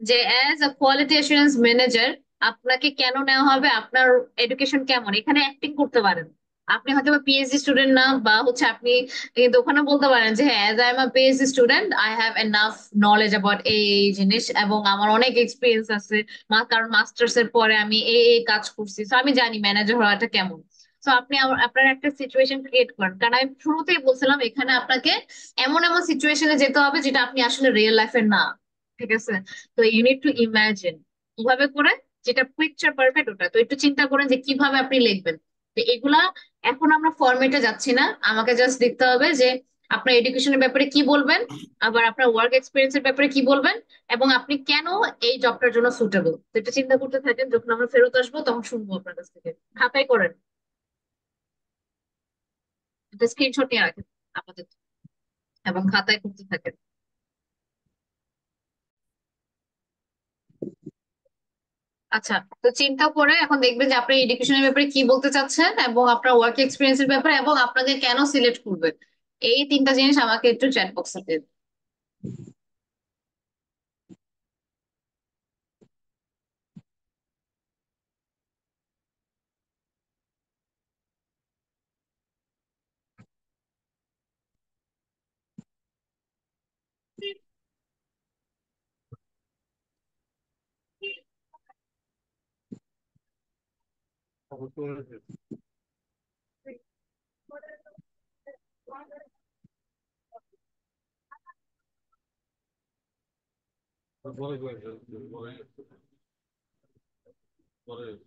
যে as a quality assurance manager আপনাকে কেন নেওয়া হবে, আপনার এডুকেশন কেমন, এখানে অ্যাক্টিং করতে পারেন। আপনি হয়তো বা পিএইচডি স্টুডেন্ট না, বা হচ্ছে আপনি কিন্তু ওখানে বলতে পারেন যে হ্যাঁ, as I am a PhD student I have enough knowledge about এই এই জিনিস, এবং আমার অনেক এক্সপিরিয়েন্স আছে, কারণ মাস্টার্স এর পরে আমি এই কাজ করছি, তো আমি জানি ম্যানেজার হওয়াটা কেমন। তো আপনি আপনার একটা সিচুয়েশন ক্রিয়েট করেন, কারণ আমি শুরুতেই বলছিলাম এখানে আপনাকে এমন এমন সিচুয়েশনে যেতে হবে যেটা আপনি আসলে রিয়েল লাইফে না, ঠিক আছে? তো ইউ নিড টু ইমাজিন কিভাবে করে, যেটা পিকচার পারফেক্ট ওটা, তো একটু চিন্তা করেন যে কিভাবে আপনি লিখবেন। তো এগুলা এখন আমরা ফরম্যাটে যাচ্ছি না, আমাকে জাস্ট দেখতে হবে যে আপনার এডুকেশনের ব্যাপারে কি বলবেন, আবার আপনার ওয়ার্ক এক্সপিরিয়েন্সের ব্যাপারে কি বলবেন, এবং আপনি কেন এই জবটার জন্য সুটেবল। তো এটা চিন্তা করতে থাকেন, যখন আমরা ফেরত আসবো তখন শুনবো আপনার কাছ থেকে। খাতায় করেন, একটা স্ক্রিনশট নিয়ে রাখেন আপাতত, এবং খাতায় করতে থাকেন। আচ্ছা, তো চিন্তা করে এখন দেখবেন যে আপনি এডুকেশনের ব্যাপারে কি বলতে চাচ্ছেন, এবং আপনার ওয়ার্ক এক্সপিরিয়েন্সের ব্যাপারে, এবং আপনাকে কেন সিলেক্ট করবেন, এই তিনটা জিনিস আমাকে একটু চ্যাট বক্সে দিন।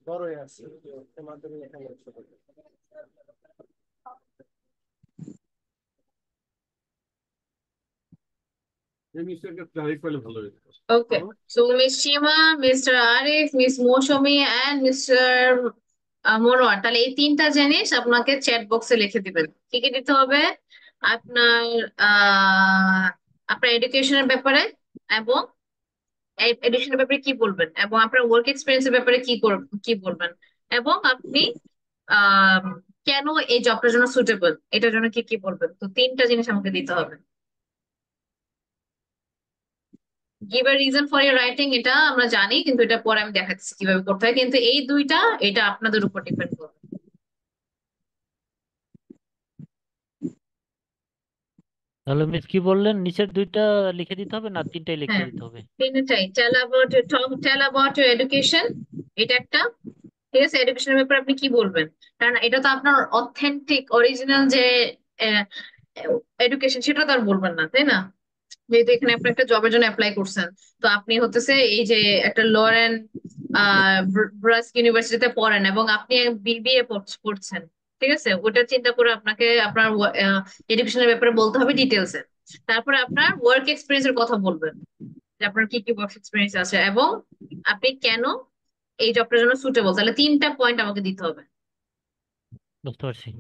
বড়ই আছে, এর মাধ্যমে লেখা যাচ্ছে। Okay, so miss Seema, mister Arif, miss Mousumi and mister Monowar, তাহলে এই তিনটা জিনিস আপনাকে চ্যাট বক্সে লিখে দিবেন। কি কি দিতে হবে? আপনার আহ আপনার এডুকেশনের ব্যাপারে, এবং এডুকেশনের ব্যাপারে কি বলবেন, এবং আপনার ওয়ার্ক এক্সপিরিয়েন্সের ব্যাপারে কি বলবেন, এবং আপনি আহ কেন এই জবটার জন্য সুটেবল, এটার জন্য কি কি বলবেন। তো তিনটা জিনিস আমাকে দিতে হবে। Give a reason for year writing, এটা আমরা জানি, কিন্তু এটা পরে আমি দেখাচ্ছি কিভাবে করতে হয়, কিন্তু এই দুইটা এটা আপনাদের উপর ডিপেন্ড করবে। তাহলে মিস কি বললেন, নিচের দুইটা লিখে দিতে হবে না তিনটাই লিখে হ্যাঁ, দিতে হবে? তিনটাই। টেল অ্যাবাউট ইউর এডুকেশন, এটা একটা, ঠিক আছে? এডুকেশনের ব্যাপারে আপনি কি বলবেন, কারণ এটা তো আপনার অথেন্টিক অরিজিনাল যে এডুকেশন, সেটা তো আর বলবেন না, তাই না? যেহেতু এখানে আপনি একটা জবের জন্য অ্যাপ্লাই করছেন, তো আপনি হতেছে এই যে একটা লরেন ব্রাস্ক ইউনিভার্সিটিতে পড়েন, এবং আপনি বিবিএ পড়ছেন, ঠিক আছে? ওটা চিন্তা করে আপনাকে আপনার এডুকেশনের ব্যাপারে বলতে হবে ডিটেলসে। তারপরে আপনার ওয়ার্ক এক্সপিরিয়েন্স এর কথা বলবেন, যে আপনার কি কি ওয়ার্ক এক্সপিরিয়েন্স আছে, এবং আপনি কেন এই জবটার জন্য সুটেবল। তাহলে তিনটা পয়েন্ট আমাকে দিতে হবে। বুঝতে পারছি।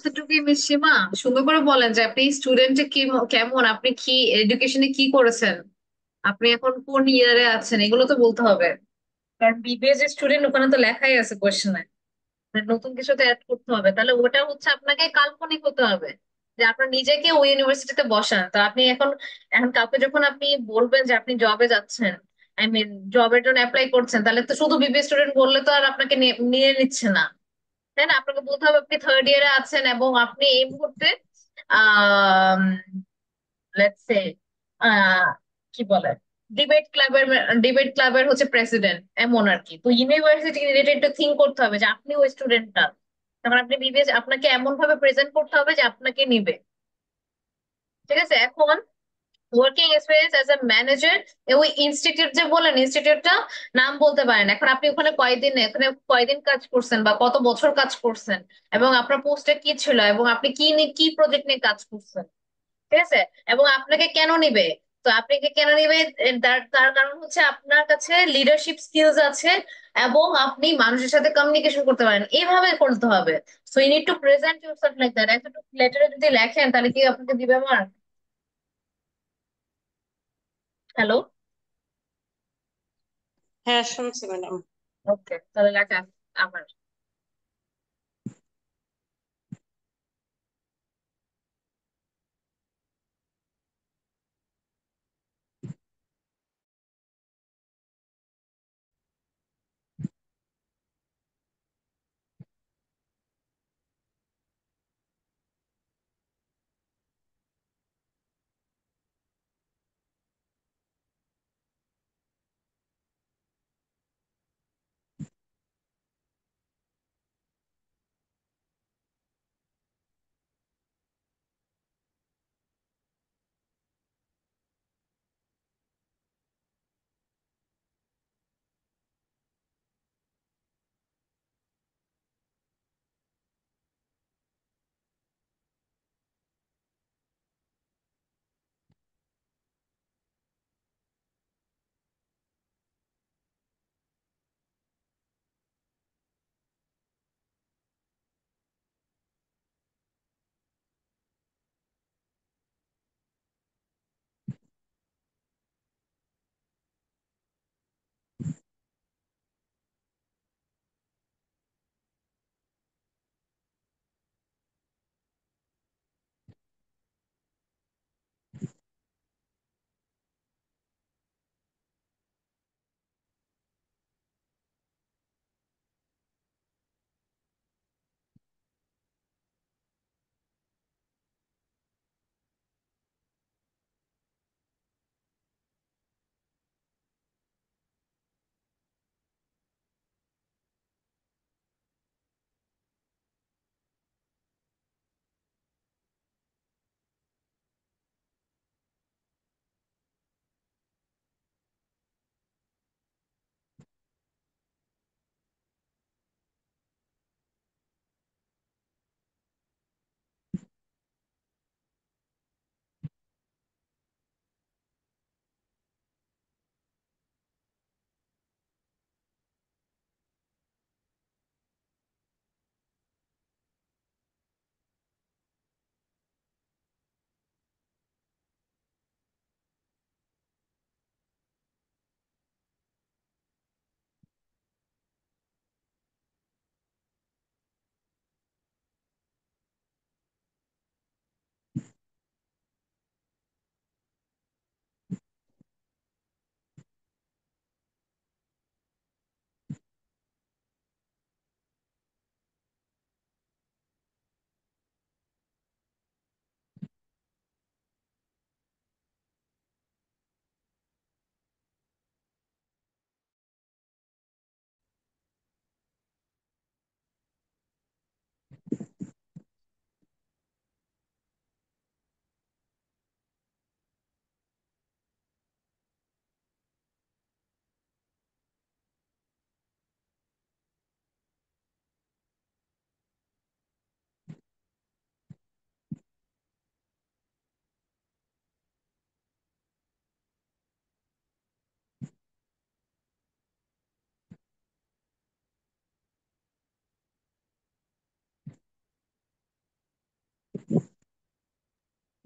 এতটুকুই মিস সীমা, সুন্দর করে বলেন যে আপনি স্টুডেন্টে কি কেমন, আপনি কি এডুকেশনে কি করেছেন, আপনি এখন কোন ইয়ারে আছেন, এগুলো তো বলতে হবে। কারণ বিবিএ যে স্টুডেন্ট, ওখানে তো লেখাই আছে কোয়েশ্চেনে, নতুন কিছু তো অ্যাড করতে হবে, তাহলে ওটা হচ্ছে আপনাকে কাল্পনিক হতে হবে যে আপনার নিজেকে ওই ইউনিভার্সিটিতে বসান। তো আপনি এখন এখন কাউকে যখন আপনি বলবেন যে আপনি জবে যাচ্ছেন, আই মিন জবের জন্য অ্যাপ্লাই করছেন, তাহলে তো শুধু বিবিএ স্টুডেন্ট বললে তো আর আপনাকে নিয়ে নিচ্ছে না, তাই না? আপনাকে বলতে হবে আপনি থার্ড ইয়ারে আছেন এবং আপনি এই মুহূর্তে আহ লেটস সে কি বলে ডিবেট ক্লাবের হচ্ছে প্রেসিডেন্ট, এমন আর কি। তো ইউনিভার্সিটি রিলেটেড টু থিঙ্ক করতে হবে যে আপনি ওই স্টুডেন্টটা, তখন আপনি বিবিএস আপনাকে এমন ভাবে প্রেজেন্ট করতে হবে যে আপনাকে নিবে। ঠিক আছে? এখন working experience as a manager, ওই ইনস্টিটিউট যে বলেন, ইনস্টিটিউটটা নাম বলতে পারেন। এখন আপনি ওখানে কয়দিন কাজ করছেন বা কত বছর কাজ করছেন, এবং আপনার পোস্টে কি ছিল, এবং আপনি কি প্রজেক্ট নিয়ে কাজ করছেন। ঠিক আছে? এবং আপনাকে কেন নিবে? তো আপনাকে কেন নিবে? তার তার কারণ হচ্ছে আপনার কাছে লিডারশিপ স্কিলস আছে, এবং আপনি মানুষের সাথে কমিউনিকেশন করতে পারেন, এইভাবে করতে হবে। So you need to present yourself like that. এতটুকু লেটারে যদি লেখেন তাহলে কি আপনাকে দিবে মার্ক? হ্যালো? হ্যাঁ, শুনছি ম্যাডাম। ওকে, তাহলে লেখা আমার।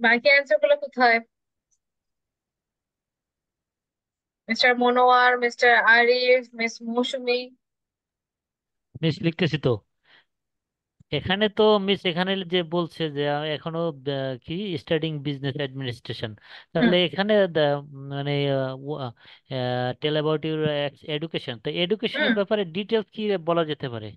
বাকি অ্যান্সার গুলো কোথায়? Mister Monowar, mister Arif, miss Mousumi? Miss লিখতেছি তো। এখানে তো মিস এখানে যে বলছে যে এখনো কি স্টাডিং বিজনেস অ্যাডমিনিস্ট্রেশন, হুম তাহলে এখানে মানে টেল অ্যাবাউট ইউর এডুকেশন, তো হুম এডুকেশনের ব্যাপারে ডিটেলস কি বলা যেতে পারে?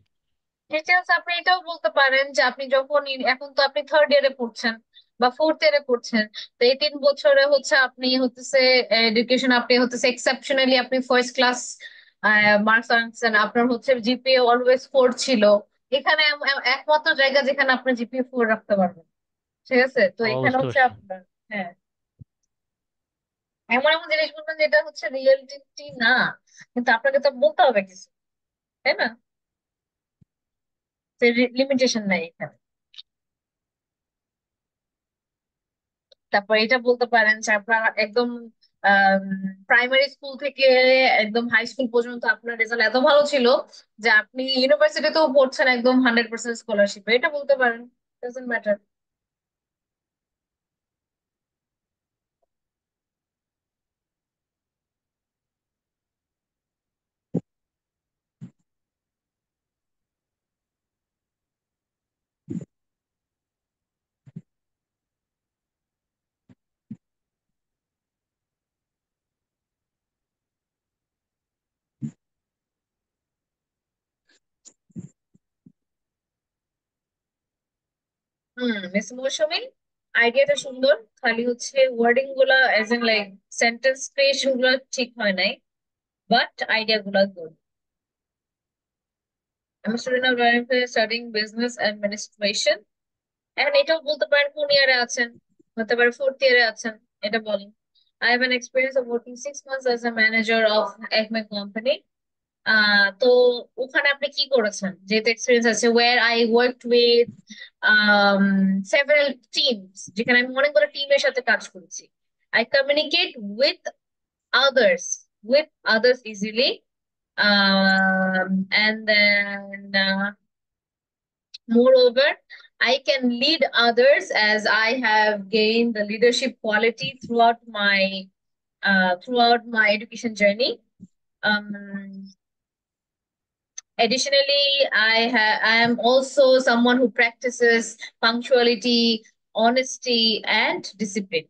ডিটেলস আপনি এটাও বলতে পারেন যে আপনি যখন এখন তো আপনি থার্ড ইয়ারে পড়ছেন বা ফোর্থ ইয়ারে পড়ছেন, তো এই 3 বছরে হচ্ছে আপনি হতেছে এডুকেশন, আপনি হতেছে এক্সেপশনালি আপনি ফার্স্ট ক্লাস মার্কস আনছেন, আপনার হচ্ছে জিপিএ অলওয়েজ 4 ছিল। এখানে একমাত্র জায়গা যেখানে আপনি জিপিএ 4 রাখতে পারবেন। ঠিক আছে, তো ও, এখানে বুঝতে হচ্ছে পারছি। আপনার, হ্যাঁ, এমন এমন জিনিস বলবেন যেটা হচ্ছে রিয়েলিটি না, কিন্তু আপনাকে তো বলতে হবে কিছু, তাই না? লিমিটেশন নাই এখানে। তারপর এটা বলতে পারেন যে আপনার একদম প্রাইমারি স্কুল থেকে একদম হাই স্কুল পর্যন্ত আপনার রেজাল্ট এত ভালো ছিল যে আপনি ইউনিভার্সিটিতেও পড়ছেন একদম 100% স্কলারশিপে, এটা বলতে পারেন। Doesn't matter. মিস মৌসুমী, আইডিয়াটা সুন্দর, খালি হচ্ছে ওয়ার্ডিং গুলা as in like sentence creation গুলা ঠিক হয় নাই, বাট আইডিয়া গুলা গুড। আমি student of studying business administration. এখন এটাও বলতে পারেন কোন ইয়ারে আছেন, হতে পারে ফোর্থ ইয়ারে আছেন, এটা বলেন। I have an experience of working 6 months as a manager of Acme company. তো ওখানে আপনি কি করেছেন, যেহেতু এক্সপিরিয়েন্স আছে, where I worked with several teams, যেখানে আমি অনেকগুলো টিমের সাথে কাজ করেছি। I communicate others with others easily. And then moreover, I can lead others as I have gained the leadership quality throughout my education journey. Um, Additionally, I am also someone who practices punctuality, honesty, and discipline.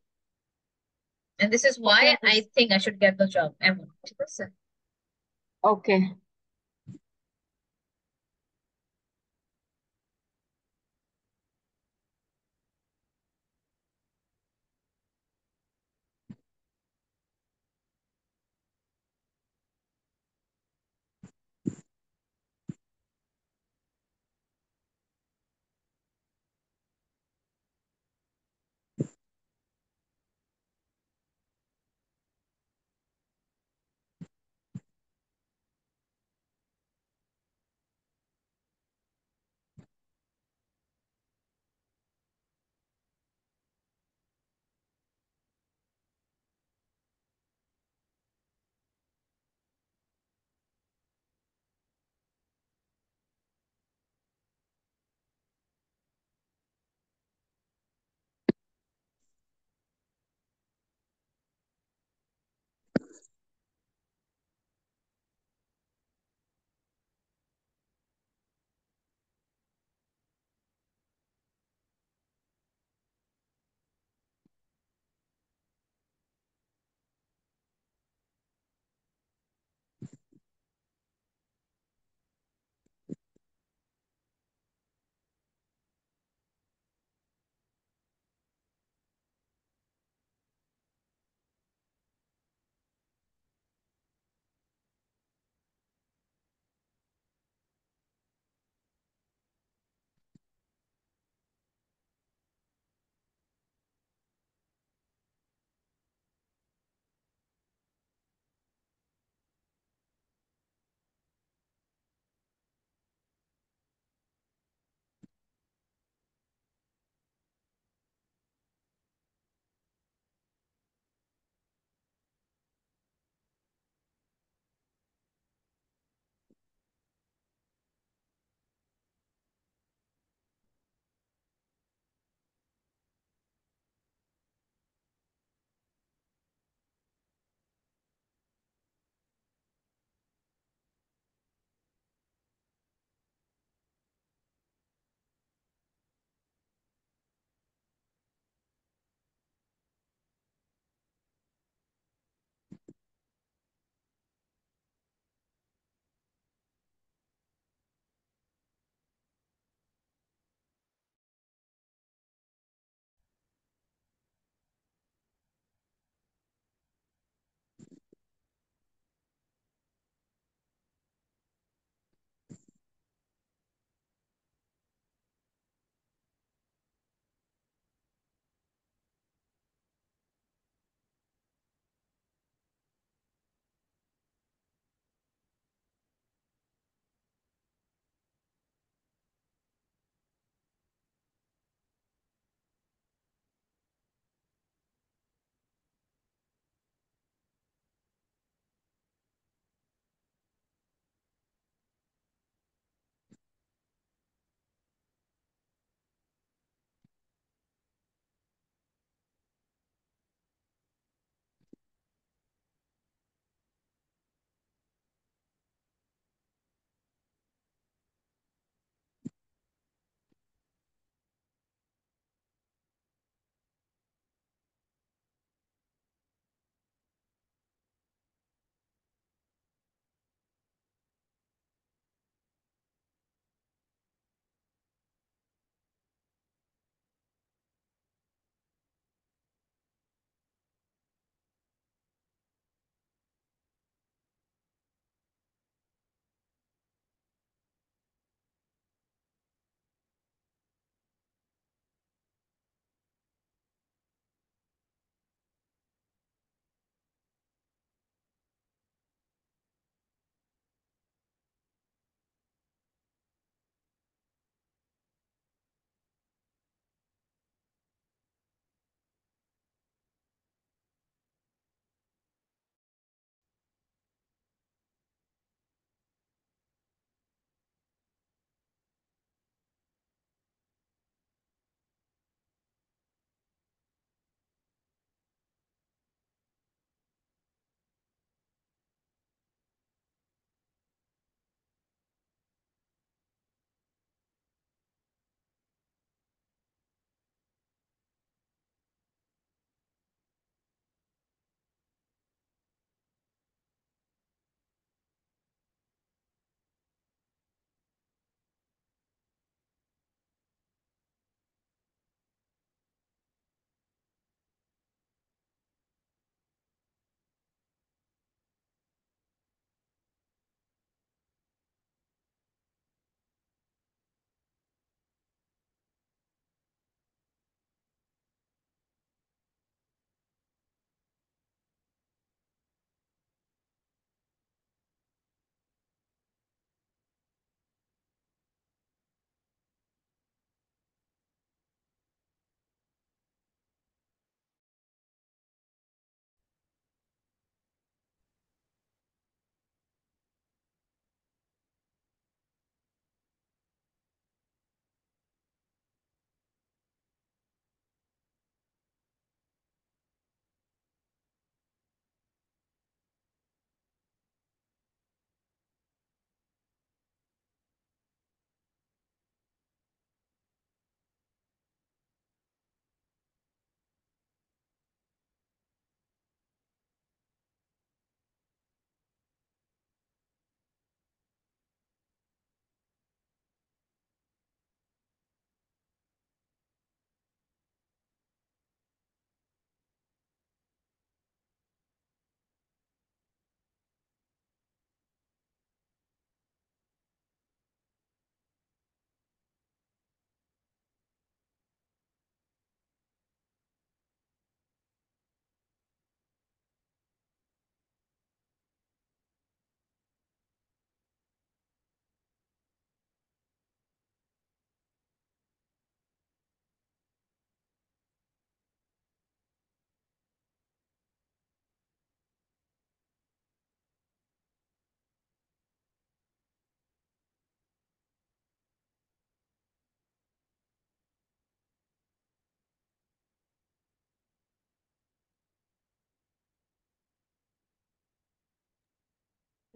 And this is Okay, why I think I should get the job. Emma, ঠিক আছে? okay.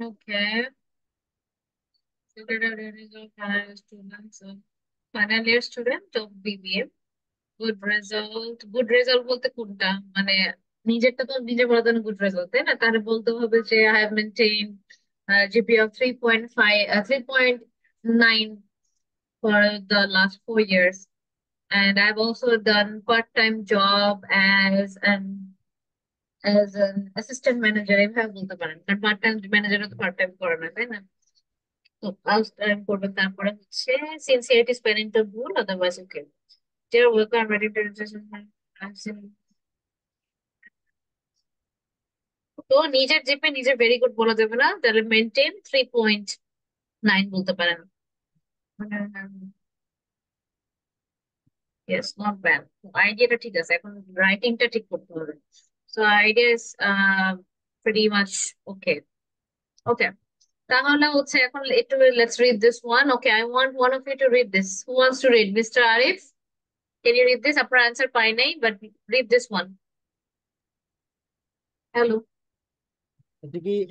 Okay. Final year student of BBA. Good result, good result বলতে কোনটা, মানে নিজেরটা তো নিজে বলার জন্য গুড রেজাল্ট তাই না, তাহলে বলতে হবে যে I have maintain GPA of 3.5 3.9 for the last 4 years, and I've also done part-time job as an assistant manager এভাবে বলতে পারেন, কারণ পার্ট টাইম ম্যানেজারও তো পার্ট টাইম করে না তাই না। তো ফার্স্ট টাইম করবেন, তারপরে হচ্ছে সিনসিয়ারিটি স্পেলিং টা ভুল, otherwise okay. Dear worker, I'm ready to register. তো নিজের জিপে নিজে ভেরি গুড বলা যাবে না, তাহলে মেনটেন 3.9 বলতে পারেন। Yes, not bad. আইডিয়াটা ঠিক আছে, এখন রাইটিংটা ঠিক করতে হবে। So idea is pretty much okay. Okay, তাহলে হচ্ছে এখন একটু let's read this one. Okay, I want one of you to read this. Who wants to read? Mister Arif, can you read this? আপনার অ্যান্সার পাই নাই, but read this one. Hello.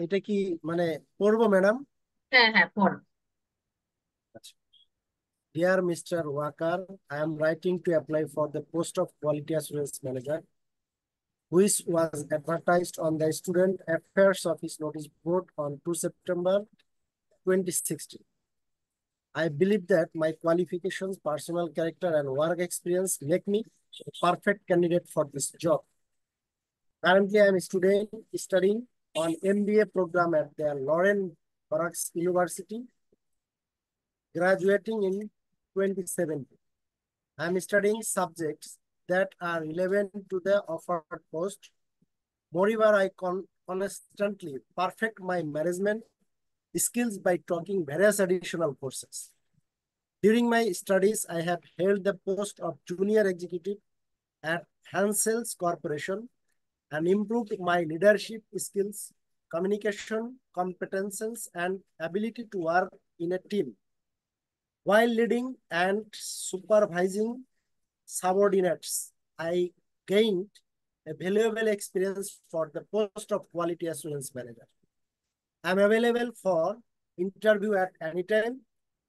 এটা কি মানে পড়বো ম্যাডাম? হ্যাঁ হ্যাঁ, পড়। Dear Mr. Wakar, I am writing to apply for the post of Quality Assurance Manager, which was advertised on the Student Affairs Office notice board on 2 September 2016. I believe that my qualifications, personal character, and work experience make me a perfect candidate for this job. Currently, I am a student studying on MBA program at the Lauren Barracks University, graduating in 2017. I am studying subjects that are relevant to the offered post. Moreover, I constantly perfect my management skills by taking various additional courses. During my studies, I have held the post of junior executive at Hansels Corporation and improved my leadership skills, communication competences, and ability to work in a team. While leading and supervising subordinates, I gained a valuable experience for the post of Quality Assurance Manager. I'm available for interview at any time.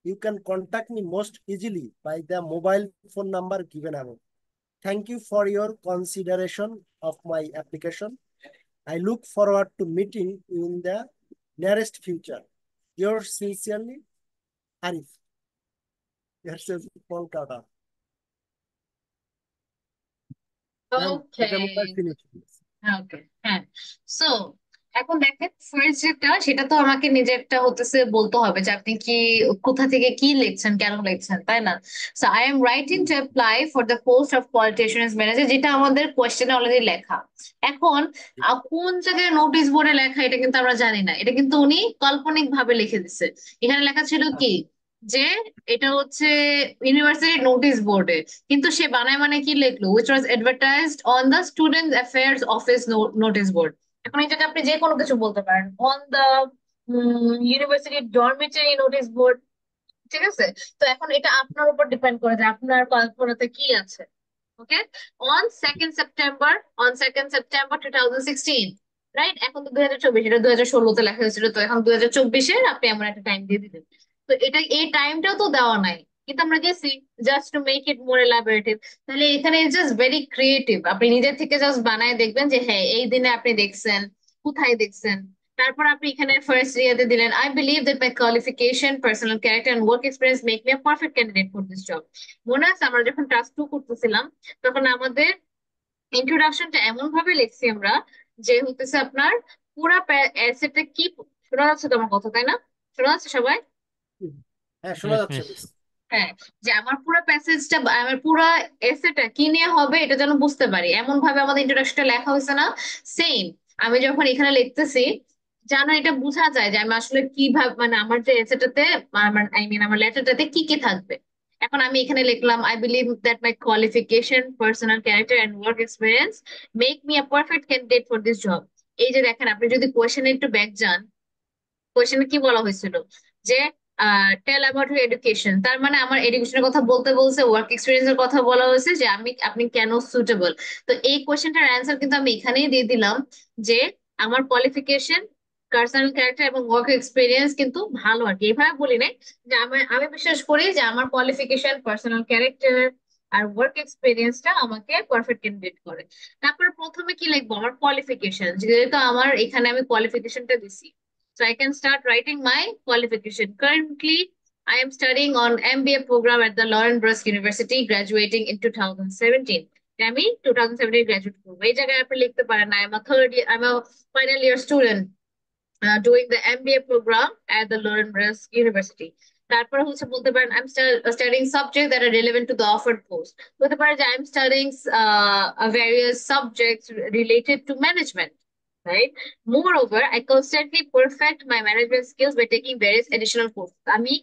You can contact me most easily by the mobile phone number given above. Thank you for your consideration of my application. I look forward to meeting you in the nearest future. Yours sincerely, Arif. Yours is Kolkata. Ma'am, এটা মনে হয় ওকে। finish. ওকে, হ্যাঁ। So এখন দেখেন first যেটা, সেটা তো আমাকে নিজেরটা হতেছে বলতে হবে যে আপনি কি কোথা থেকে কি লিখছেন, কেন লিখছেন, তাই না। So I am writing to apply for the post of quality assurance manager, যেটা আমাদের কোয়েশ্চেনে অলরেডি লেখা। এখন কোন জায়গায় নোটিশ বোর্ডে লেখা এটা কিন্তু আমরা জানি না, এটা কিন্তু উনি কাল্পনিক ভাবে লিখে দিছে। এখানে লেখা ছিল কি যে এটা হচ্ছে ইউনিভার্সিটি নোটিশ বোর্ডে, কিন্তু সে বানায় মানে কি লিখলো, which was advertised on the student affairs office notice board. এখন এটাকে আপনি যে কোনো কিছু বলতে পারেন, on the university dormitory notice board, ঠিক আছে। তো এখন এটা আপনার উপর ডিপেন্ড করে যে আপনার কল্পনাতে কি আছে। Okay, on 2nd September, on 2nd September 2016, right. এখন তো 2024, এটা 2016-তে লেখা হয়েছিল, তো এখন 2024-এ আপনি এমন একটা টাইম দিয়ে দিলেন। তো এটা এই টাইমটাও তো দেওয়া নাই, কিন্তু আমরা গেছি জাস্ট টু মেক ইট মোর এলাবোরেটিভ। তাহলে এখানে জাস্ট ভেরি ক্রিয়েটিভ, আপনি নিজের থেকে জাস্ট বানায় দেখবেন যে হ্যাঁ এই দিনে আপনি দেখছেন, কোথায় দেখছেন। তারপর আপনি এখানে ফার্স্ট ইয়ারে দিলেন, I believe that my qualification, personal character and work experience make me a perfect candidate for this job. মনে আছে আমরা যখন টাস্ক 2 করতেছিলাম, তখন আমাদের ইন্ট্রোডাকশনটা এমন ভাবে লিখছি আমরা যে হতেছে আপনার পুরা এসেটা কি, শোনা যাচ্ছে তোমার কথা তাই না? শোনা যাচ্ছে সবাই? হ্যাঁ, শোনা Yes, যাচ্ছে miss. miss। হ্যাঁ, যে আমার পুরো প্যাসেজটা, আমার পুরো এসেটা কি নিয়ে হবে এটা যেন বুঝতে পারি, এমন ভাবে আমাদের ইন্ট্রোডাকশনটা লেখা হয়েছে না? সেম আমি যখন এখানে লিখতেছি, যেন এটা বোঝা যায় যে আমি আসলে কিভাবে, মানে আমার যে এসেটাতে, আমার আই মিন আমার লেটারটাতে কি কি থাকবে। এখন আমি এখানে লিখলাম, I believe that my qualification, personal character and work experience make me a perfect candidate for this job. এই যে দেখেন, আপনি যদি কোয়েশ্চেনে একটু ব্যাক যান, কোয়েশ্চেনে কি বলা হয়েছিল যে টেল অ্যাবাউট ইউর এডুকেশন, তার মানে আমার এডুকেশনের কথা বলতে বলছে, ওয়ার্ক এক্সপিরিয়েন্সের কথা বলা হয়েছে যে আপনি কেন সুটেবল। তো এই কোয়েশ্চেনটার অ্যান্সার কিন্তু আমি এখানেই দিয়ে দিলাম যে আমার কোয়ালিফিকেশন, পার্সোনাল ক্যারেক্টার এবং ওয়ার্ক এক্সপিরিয়েন্স কিন্তু ভালো আর কি, এভাবে বলি নাই যে আমি বিশ্বাস করি যে আমার কোয়ালিফিকেশন, পার্সোনাল ক্যারেক্টার আর ওয়ার্ক এক্সপিরিয়েন্সটা আমাকে পারফেক্ট ক্যান্ডিডেট করে। তারপর প্রথমে কি লিখবো, আমার কোয়ালিফিকেশন, যেহেতু আমার এখানে আমি কোয়ালিফিকেশনটা দিছি, so I can start writing my qualification. Currently I am studying on MBA program at the Lauren Brusk University, graduating in 2017. আমি 2017 গ্রাজুয়েট করবো, এই জায়গায় আপনি লিখতে পারেন I am a third year, I'm a final year student doing the MBA program at the Lauren Brusk University. তারপর হচ্ছে বলতে পারেন I'm studying subjects that are relevant to the offered post. বলতে পারেন যে I'm studying various subjects related to management. Right? Moreover, I constantly perfect my management skills by taking various additional courses. আমি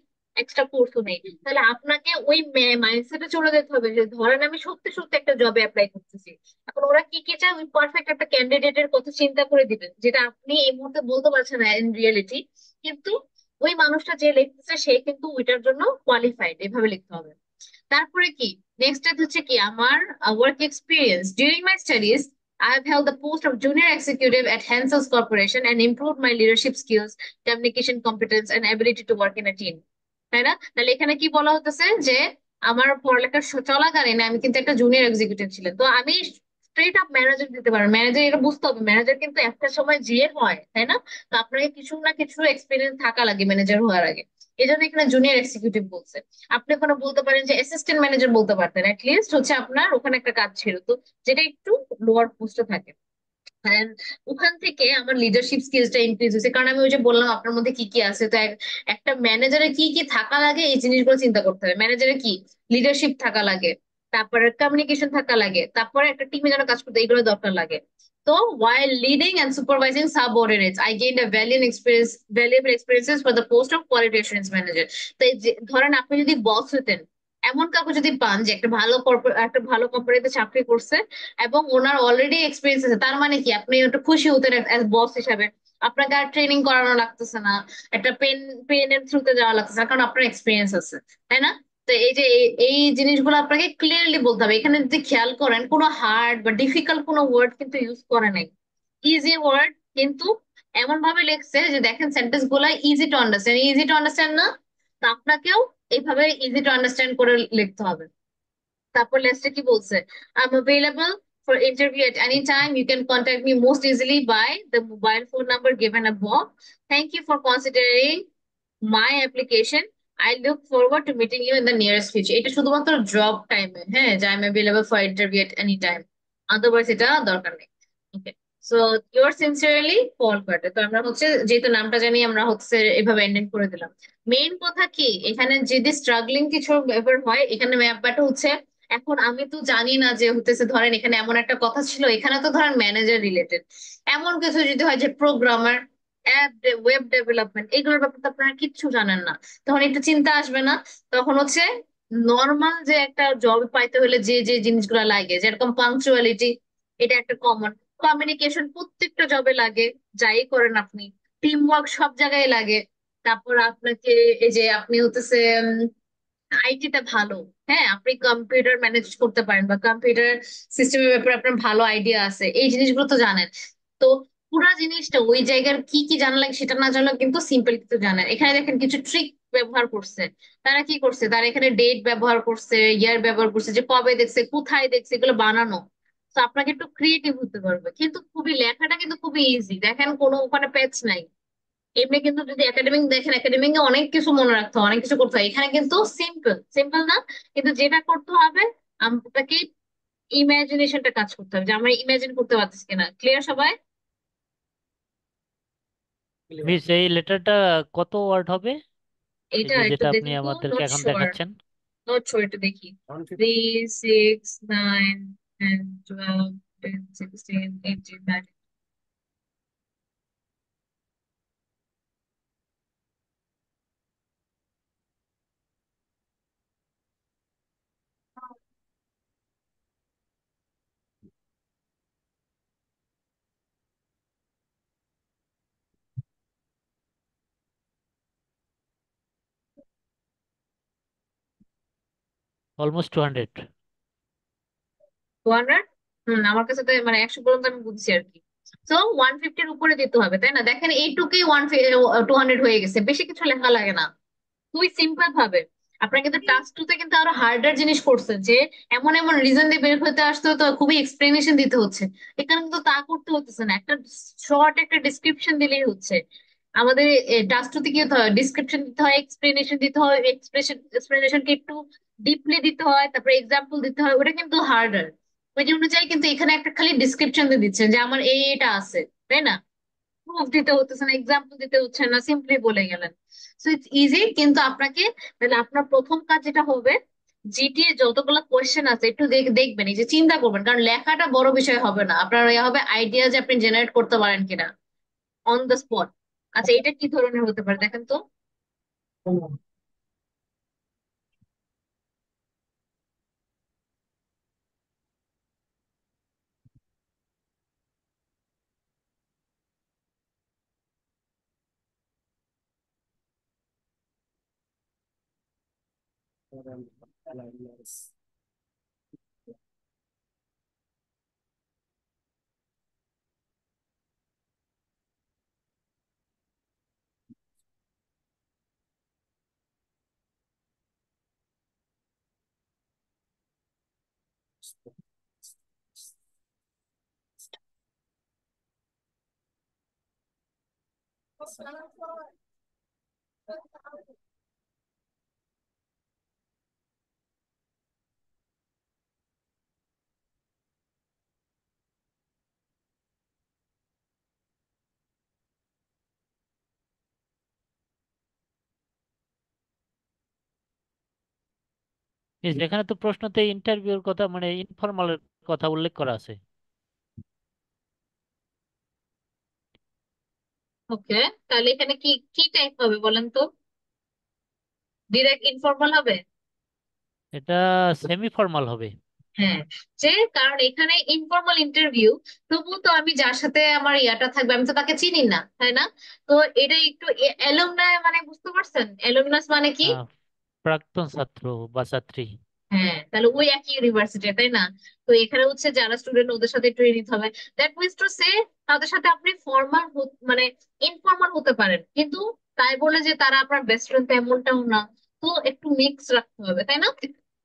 extra কোর্সও নেই। তাহলে আপনাকে ওই মাইন্ডসেটে চলে যেতে হবে যে ধরেন আমি সত্যি সত্যি একটা জবে অ্যাপ্লাই করতেছি, এখন ওরা কি কি চায় ওই পারফেক্ট একটা ক্যান্ডিডেটের কথা চিন্তা করে দিবেন, যেটা আপনি এই মুহূর্তে বলতে পারছেন না ইন রিয়েলিটি, কিন্তু ওই মানুষটা যে লিখতেছে সে কিন্তু ওইটার জন্য কোয়ালিফাইড, এভাবে লিখতে হবে। তারপরে কি নেক্সট হচ্ছে কি আমার work experience. During my studies I have held the post of junior executive at Hensel's Corporation and improved my leadership skills, communication competence, and ability to work in a team. তাই না? তাহলে এখানে কি বলা হতেছে যে আমার পড়ালেখা চলাকালীন আমি কিন্তু একটা জুনিয়র এক্সিকিউটিভ ছিলেন, তো আমি স্ট্রেট আপ ম্যানেজার দিতে পারবো। ম্যানেজার এটা বুঝতে হবে, ম্যানেজার কিন্তু একটা সময় যে হয়, তাই না? তো আপনাকে কিছু না কিছু এক্সপিরিয়েন্স থাকা লাগে ম্যানেজার হওয়ার আগে, এই জন্য এখানে জুনিয়র এক্সিকিউটিভ বলছে। আপনি ওখানে বলতে পারেন যে অ্যাসিস্ট্যান্ট ম্যানেজার বলতে পারতেন, লিস্ট হচ্ছে আপনার ওখানে একটা কাজ ছিল তো, যেটা একটু লোয়ার পোস্টে থাকে। And ওখান থেকে আমার লিডারশিপ স্কিলসটা ইনক্রিজ হয়েছে, কারণ আমি ওই যে বললাম আপনার মধ্যে কি কি আছে, তো একটা ম্যানেজারের কি কি থাকা লাগে এই জিনিসগুলো চিন্তা করতে হবে। ম্যানেজারের কি লিডারশিপ থাকা লাগে, তারপরে কমিউনিকেশন থাকা লাগে, তারপরে একটা টিমে যেন কাজ করতে এগুলো দরকার লাগে। তো while leading and supervising subordinates, I gained a valuable experiences for the post of quality assurance manager. তো এই যে ধরেন আপনি যদি বস হতেন, এমন কাউকে যদি পান যে একটা ভালো কোম্পানিতে চাকরি করছে এবং ওনার অলরেডি এক্সপিরিয়েন্স আছে, তার মানে কি আপনি একটু খুশি হতেন অ্যাজ বস হিসাবে। আপনাকে আর ট্রেনিং করানো লাগতেছে না, একটা পেনের থ্রুতে যাওয়া লাগতেছে না, কারণ আপনার এক্সপিরিয়েন্স আছে, তাই না? তো এই যে এই জিনিসগুলো আপনাকে ক্লিয়ারলি বলতে হবে। এখানে যদি খেয়াল করেন কোনো হার্ড বা ডিফিকাল্ট কোনো ওয়ার্ড কিন্তু ইউজ করে নাই, ইজি ওয়ার্ড কিন্তু এমন ভাবে লিখছে যে দেখেন সেন্টেন্স গুলা ইজি টু আন্ডারস্ট্যান্ড না, তো আপনাকেও এইভাবে ইজি টু আন্ডারস্ট্যান্ড করে লিখতে হবে। তারপর লেস্টে কি বলছে, I'm available for interview at any time. You can contact me most easily by the mobile phone number given above. Thank you for considering my application. I look forward to meeting you in the nearest future. এটা শুধুমাত্র job টাইমে, হ্যাঁ, যে I'm available for interview at any time. Otherwise এটা দরকার নেই। Okay, so your sincerely Paul Carter. তো আমরা হচ্ছে যেহেতু নামটা জানি আমরা হচ্ছে এভাবে এন্ড করে দিলাম। মেইন কথা কি এখানে যদি স্ট্রাগলিং কিছু ব্যাপার হয়, এখানে ব্যাপারটা হচ্ছে এখন আমি তো জানি না যে হতেছে ধরেন এখানে এমন একটা কথা ছিল, এখানে তো ধরেন ম্যানেজার রিলেটেড এমন কিছু যদি হয় যে প্রোগ্রামার, অ্যাপ, ওয়েব ডেভেলপমেন্ট, এগুলোর ব্যাপারে তো আপনারা কিচ্ছু জানেন না, তখন একটু চিন্তা আসবে না? তখন হচ্ছে নর্মাল যে একটা জব পাইতে হলে যে যে জিনিসগুলো লাগে, যেরকম পাংচুয়ালিটি, এটা একটা কমন। কমিউনিকেশন প্রত্যেকটা জবে লাগে, যাই করেন আপনি, টিম ওয়ার্ক সব জায়গায় লাগে। তারপর আপনাকে এই যে আপনি হতেছে আইটিতে ভালো, হ্যাঁ, আপনি কম্পিউটার ম্যানেজ করতে পারেন বা কম্পিউটার সিস্টেমের ব্যাপারে আপনার ভালো আইডিয়া আছে, এই জিনিসগুলো তো জানেন। তো পুরা জিনিসটা ওই জায়গার কি কি জানা লাগে সেটা না জানলেও কিন্তু সিম্পল কিছু জানেন। এখানে দেখেন কিছু ট্রিক ব্যবহার করছে, তারা কি করছে, তারা এখানে ডেট ব্যবহার করছে, ইয়ার ব্যবহার করছে, যে কবে দেখছে, কোথায় দেখছে, এগুলো বানানো। তো আপনাকে একটু ক্রিয়েটিভ হতে পারবে, কিন্তু খুবই লেখাটা কিন্তু খুবই ইজি, দেখেন কোনো ওখানে প্যাচ নাই। এমনি কিন্তু যদি একাডেমিক দেখেন, একাডেমিকে অনেক কিছু মনে রাখতে হয়, অনেক কিছু করতে হয়, এখানে কিন্তু সিম্পল সিম্পল না, কিন্তু যেটা করতে হবে আপনাকে ইমাজিনেশনটা কাজ করতে হবে, যে আমরা ইমাজিন করতে পারতেছি কিনা। ক্লিয়ার সবাই? Clear. মিস এই লেটারটা কত ওয়ার্ড হবে, এই এটা যে একটু যেটা আপনি দেখি তো, আমাদেরকে নট এখন শিওর, দেখাচ্ছেন? নট শিওর, একটু দেখি। 150. 3, 6, 9, 10, 12, 16, 18, 19, অলমোস্ট 200। 200। আমার কাছে তো মানে 100 পর্যন্ত আমি বুঝছি আর কি। সো 150-এর উপরে দিতে হবে, তাই না? দেখেন এইটুকুই 200 হয়ে গেছে, বেশি কিছু লেখা লাগে না, খুবই সিম্পল ভাবে। আপনার কিন্তু টাস্ক টু তে কিন্তু আরো হার্ডার জিনিস করছে, যে এমন এমন রিজন দিয়ে বের হতে আসতে হতো, খুবই এক্সপ্লেনেশন দিতে হচ্ছে। এখানে কিন্তু তা করতে হতেছে না, একটা শর্ট একটা ডিসক্রিপশন দিলেই হচ্ছে। আমাদের টাস্ক টু তে কি হতে হয়, ডিসক্রিপশন দিতে হয়, এক্সপ্লেনেশন দিতে হয়, এক্সপ্লেনেশনকে একটু ডিপলি দিতে হয়, তারপরে এক্সাম্পল দিতে হয়, ওটা কিন্তু হার্ডার। ওই যে অনুযায়ী কিন্তু এখানে একটা খালি ডিসক্রিপশন দিয়ে দিচ্ছে যে আমার এটা আছে, তাই না? প্রুফ দিতে হতেছে না, এক্সাম্পল দিতে হচ্ছে না, সিম্পলি বলে গেলেন। So it's easy. কিন্তু আপনাকে, তাহলে আপনার প্রথম কাজ যেটা হবে, জিটি এর যতগুলো কোয়েশ্চেন আছে একটু দেখবেন, এই যে চিন্তা করবেন, কারণ লেখাটা বড় বিষয় হবে না, আপনার ইয়ে হবে আইডিয়া যে আপনি জেনারেট করতে পারেন কিনা অন দ্য স্পট। আচ্ছা, এটা কি ধরনের হতে পারে দেখেন তো। যেখানে তো প্রশ্নতে ইন্টারভিউর কথা মানে ইনফর্মাল কথা উল্লেখ করা আছে। ওকে, তাহলে এখানে কি কি টাইপ হবে বলেন তো? ডিরেক্ট ইনফর্মাল হবে? এটা সেমি ফর্মাল হবে। হ্যাঁ, যে কারণ এখানে ইনফর্মাল ইন্টারভিউ, তবু তো আমি যার সাথে আমার ইয়াটা থাকবে আমি তো তাকে চিনি না, তাই না? তো এটা একটু অ্যালুমনাই, মানে বুঝতে পারছেন অ্যালুমনাস মানে কি? আহ, প্রাক্তন ছাত্র বা ছাত্রী। হ্যাঁ, তাহলে ওই একই ইউনিভার্সিটি, তাই না? তো এখানে হচ্ছে যারা স্টুডেন্ট ওদের সাথে একটু নিতে হবে। দ্যাট মিনস টু সে, তাদের সাথে আপনি ফর্মাল মানে ইনফর্মাল হতে পারেন, কিন্তু তাই বলে যে তারা আপনার বেস্ট ফ্রেন্ড তেমনটাও না। তো একটু মিক্স রাখতে হবে, তাই না?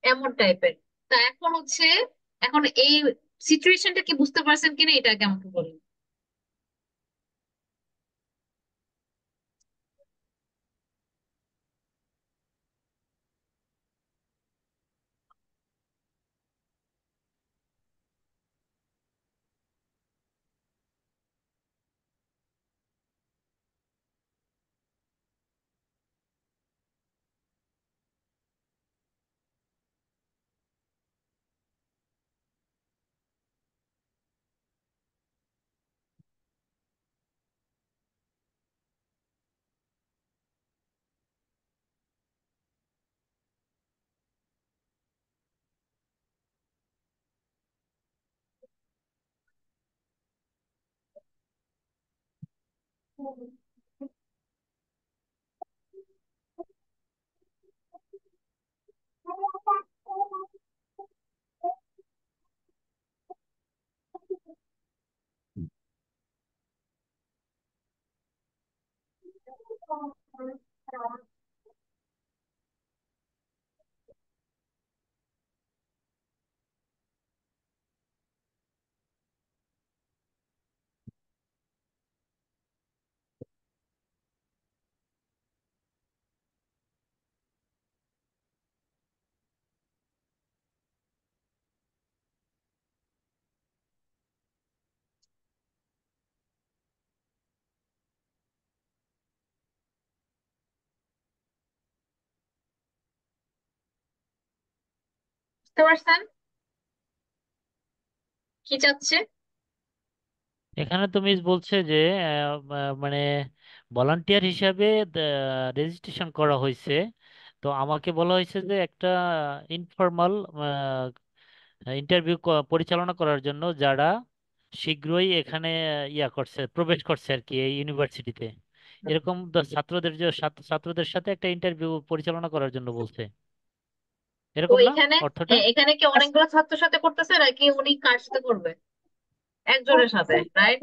এমন টাইপের। তা এখন হচ্ছে, এখন এই সিচুয়েশনটা কি বুঝতে পারছেন কিনা এটা আগে আমাকে বলুন। বুঝতে পারছেন কি চাচ্ছে? এখানে তুমি বলছে যে মানে ভলান্টিয়ার হিসাবে রেজিস্ট্রেশন করা হয়েছে। তো আমাকে বলা হয়েছে যে একটা ইনফর্মাল ইন্টারভিউ পরিচালনা করার জন্য যারা শীঘ্রই এখানে ইয়া করছে, প্রবেশ করছে আর কি এই ইউনিভার্সিটিতে। এরকম ছাত্রদের ছাত্রদের সাথে একটা ইন্টারভিউ পরিচালনা করার জন্য বলছে, তো এরকম না এখানে, অর্থটা? হ্যাঁ, এখানে কি অনেকগুলো ছাত্রের সাথে করতেছে নাকি উনি কার সাথে করবে? একজনের সাথে, রাইট?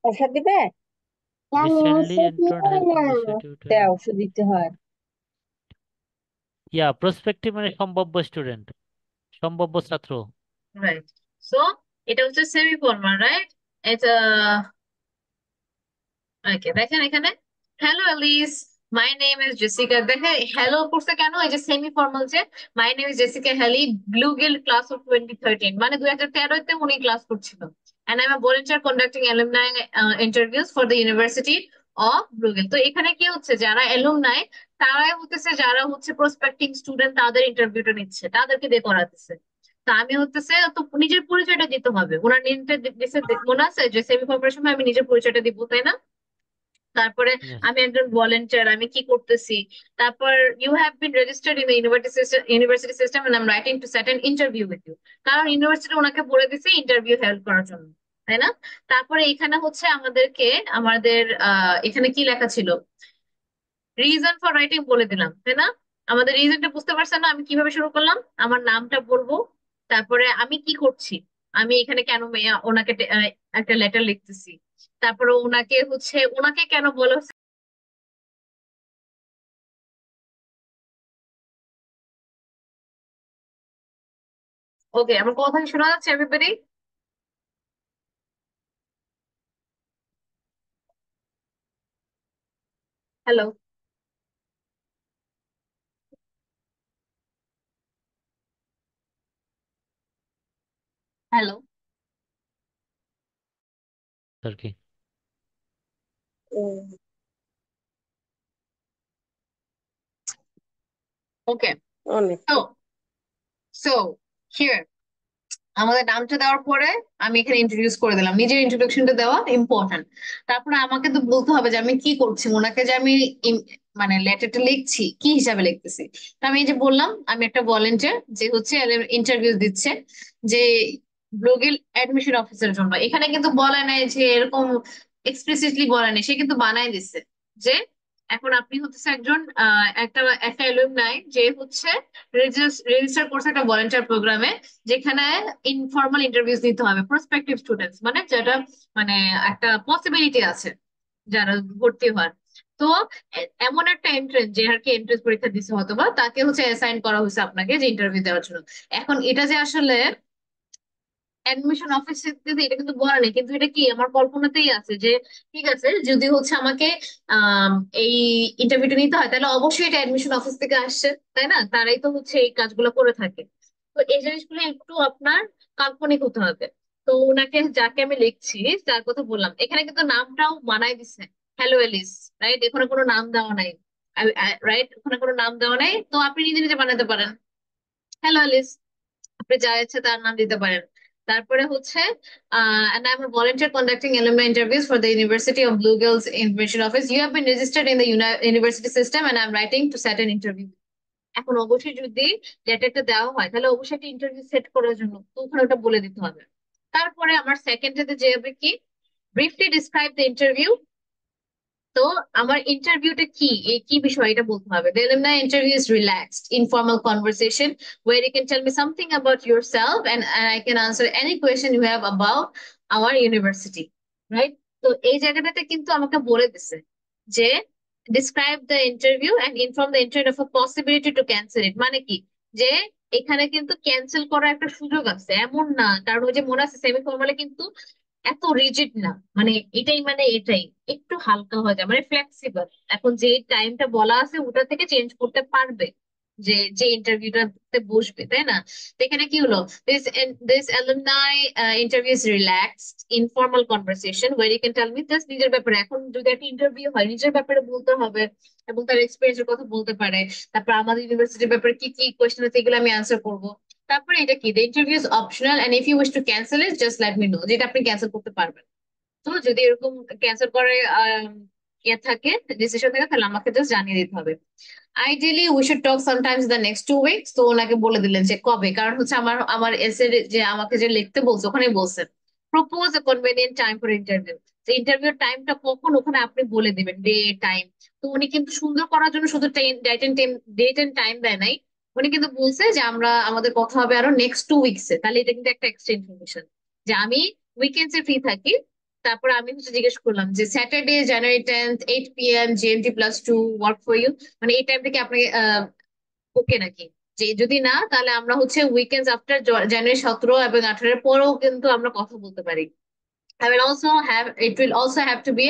ওষুধ দিবে? Recently entered has initiative training. ওষুধ দিতে হয়। Yeah, prospective মানে সম্ভাব্য স্টুডেন্ট, সম্ভাব্য ছাত্র। রাইট। সো এটা হচ্ছে সেমি ফর্মাল, রাইট? এটা ওকে, দেখেন এখানে hello Alice, my name is Jessica. দেখে হ্যালো করছে কেন? এই যে সেমি ফর্মাল, যে my name is Jessica Haley, Blue Guild class of 2013, মানে 2013-তে উনি ক্লাস করছিল। And I'm a volunteer conducting alumni interviews for the University of Blue Gill. তো এখানে কি হচ্ছে, যারা alumni তারাই হচ্ছে, যারা হচ্ছে প্রসপেক্টিং স্টুডেন্ট তাদের ইন্টারভিউটা নিচ্ছে, তাদেরকে দিয়ে করাতেছে। তো আমি হচ্ছে, তো নিজের পরিচয়টা দিতে হবে। ওনার নিজের মনে আছে যে সেমি ফর্মাল সময় আমি নিজের পরিচয়টা দিব, তাই না? তারপরে Yes. আমি একজন ভলেন্টিয়ার, আমি কি করতেছি। তারপর you have been registered in university system and I am writing to set an interview with you. কারণ ইউনিভার্সিটি ওনাকে বলে দিছে ইন্টারভিউ হেল্প করার জন্য, তাই না? তারপরে এখানে হচ্ছে আমাদেরকে, আমাদের এখানে কি লেখা ছিল, রিজন ফর রাইটিং বলে দিলাম, তাই না? আমাদের রিজনটা বুঝতে পারছেন না? আমি কিভাবে শুরু করলাম, আমার নামটা বলবো, তারপরে আমি কি করছি, আমি এখানে কেন ওনাকে একটা লেটার লিখতেছি, তারপরে ওনাকে হচ্ছে, ওনাকে কেন বলা হচ্ছে। ওকে, আমার কথা কি শোনা যাচ্ছে এভরিবডি? Hello, hello. আর কি ওকে, অনেক। তো সো হিয়ার আমাদের নামটা দেওয়ার পরে আমি এখানে ইন্ট্রোডিউস করে দিলাম, নিজের ইন্ট্রোডাকশনটা দেওয়া ইম্পর্টেন্ট। তারপরে আমাকে তো বলতে হবে যে আমি কি করছি, ওনাকে যে আমি মানে লেটারটা লিখছি কি হিসাবে লিখতেছি। তো আমি এই যে বললাম আমি একটা ভলেন্টিয়ার যে হচ্ছে ইন্টারভিউ দিচ্ছে, যে ব্লুগিল অ্যাডমিশন অফিসের জন্য। এখানে কিন্তু বলে নাই যে এরকম এক্সপ্লিসিটলি বলে নাই, সে কিন্তু বানাই দিচ্ছে যে এখন আপনি হচ্ছে একজন একটা একটা অ্যালুমনাই যে হচ্ছে রেজিস্টার করছে একটা ভলেন্টিয়ার প্রোগ্রামে, যেখানে ইনফর্মাল ইন্টারভিউ দিতে হবে প্রসপেক্টিভ স্টুডেন্টস, মানে যেটা মানে একটা পসিবিলিটি আছে যারা ভর্তি হওয়ার। তো এমন একটা এন্ট্রেন্স, যে আর কি এন্ট্রেন্স পরীক্ষা দিচ্ছে হয়তো বা, তাকে হচ্ছে অ্যাসাইন করা হয়েছে আপনাকে যে ইন্টারভিউ দেওয়ার জন্য। এখন এটা যে আসলে অ্যাডমিশন অফিস থেকে, এটা কিন্তু বলা নেই, কিন্তু এটা কি আমার কল্পনাতেই আছে যে ঠিক আছে, যদি হচ্ছে আমাকে আহ এই ইন্টারভিউটা নিতে হয় তাহলে অবশ্যই এটা অ্যাডমিশন অফিস থেকে আসছে, তাই না? তারাই তো হচ্ছে এই কাজগুলো করে থাকে। তো এই জিনিসগুলো একটু আপনার কাল্পনিক হতে হবে। তো ওনাকে, যাকে আমি লিখছি তার কথা বললাম, এখানে কিন্তু নামটাও মানায় দিছে, হ্যালো এলিস, রাইট? এখানে কোনো নাম দেওয়া নাই, রাইট? ওখানে কোনো নাম দেওয়া নাই, তো আপনি নিজে নিজে বানাতে পারেন হ্যালো এলিস, আপনি যা ইচ্ছে তার নাম দিতে পারেন। তারপরে হচ্ছে and I'm a volunteer conducting alumni interviews for the University of Blue Girls Information Office. You have been registered in the university system and I'm writing to set an interview. এখন অবশ্যই যদি লেটারটা দেওয়া হয় তাহলে অবশ্যই একটা ইন্টারভিউ সেট করার জন্য তো ওখানে ওটা বলে দিতে হবে। তারপরে আমার সেকেন্ডেতে যে হবে কি, ব্রিফলি ডিসক্রাইব দ্য ইন্টারভিউ। তো আমার ইন্টারভিউটা কি, এই কি বিষয় এটা বলতে হবে। The alumni interview is relaxed, informal conversation where you can tell me something about yourself and I can answer any question you have about our university, right? তো এই জায়গাটাতে কিন্তু আমাকে বলে দিছে যে describe the interview and inform the intern of a possibility to cancel it, মানে কি, যে এখানে কিন্তু ক্যান্সেল করার একটা সুযোগ আছে এমন না, কারণ ওই যে মনে আছে সেমি ফর্মালে কিন্তু এত রিজিড না, মানে এটাই মানে এটাই একটু হালকা হয়ে যায়, মানে ফ্লেক্সিবল। এখন যে টাইমটা বলা আছে ওটা থেকে চেঞ্জ করতে পারবে যে যে ইন্টারভিউটাতে বসবে, তাই না? তো এখানে কি হলো, this alumni interview is relaxed informal conversation where you can tell me just নিজের ব্যাপারে। এখন যদি একটা ইন্টারভিউ হয় নিজের ব্যাপারে বলতে হবে এবং তার এক্সপিরিয়েন্সের কথা বলতে পারে। তারপর আমাদের ইউনিভার্সিটির ব্যাপারে কি কি কোয়েশ্চেন আছে এগুলো আমি আনসার করবো। তারপরে এটা কি, the interview is optional and if you wish to cancel it just let me know, যেটা আপনি ক্যান্সেল করতে পারবেন। তো যদি এরকম ক্যান্সেল করে ইয়ে থাকে, ডিসিশন থাকে, তাহলে আমাকে জাস্ট জানিয়ে দিতে হবে। Ideally we should talk sometimes the next 2 weeks. তো ওনাকে বলে দিলেন যে কবে, কারণ হচ্ছে আমার আমার এসে যে আমাকে যে লিখতে বলছে ওখানে বলছে propose A convenient time for interview, যে ইন্টারভিউ টাইমটা কখন ওখানে আপনি বলে দিবেন, ডে টাইম। তো উনি কিন্তু সুন্দর করার জন্য শুধু ডেট এন্ড টাইম দেয় নাই, উনি কিন্তু বলছে যে আমরা আমাদের কথা হবে আরো নেক্সট 2 উইকসে। তাহলে এটা কিন্তু একটা এক্সট্রা ইনফরমেশন যে আমি উইকেন্ডসে ফ্রি থাকি। তারপর আমি হচ্ছে জিজ্ঞেস করলাম যে Saturday January 10th 8 p.m. GMT+2 work for you, মানে এই টাইমটা কি আপনাকে ওকে নাকি? যে যদি না, তাহলে আমরা হচ্ছে উইকেন্ডস আফটার January 17 এবং 18 পরেও কিন্তু আমরা কথা বলতে পারি। It will also have to be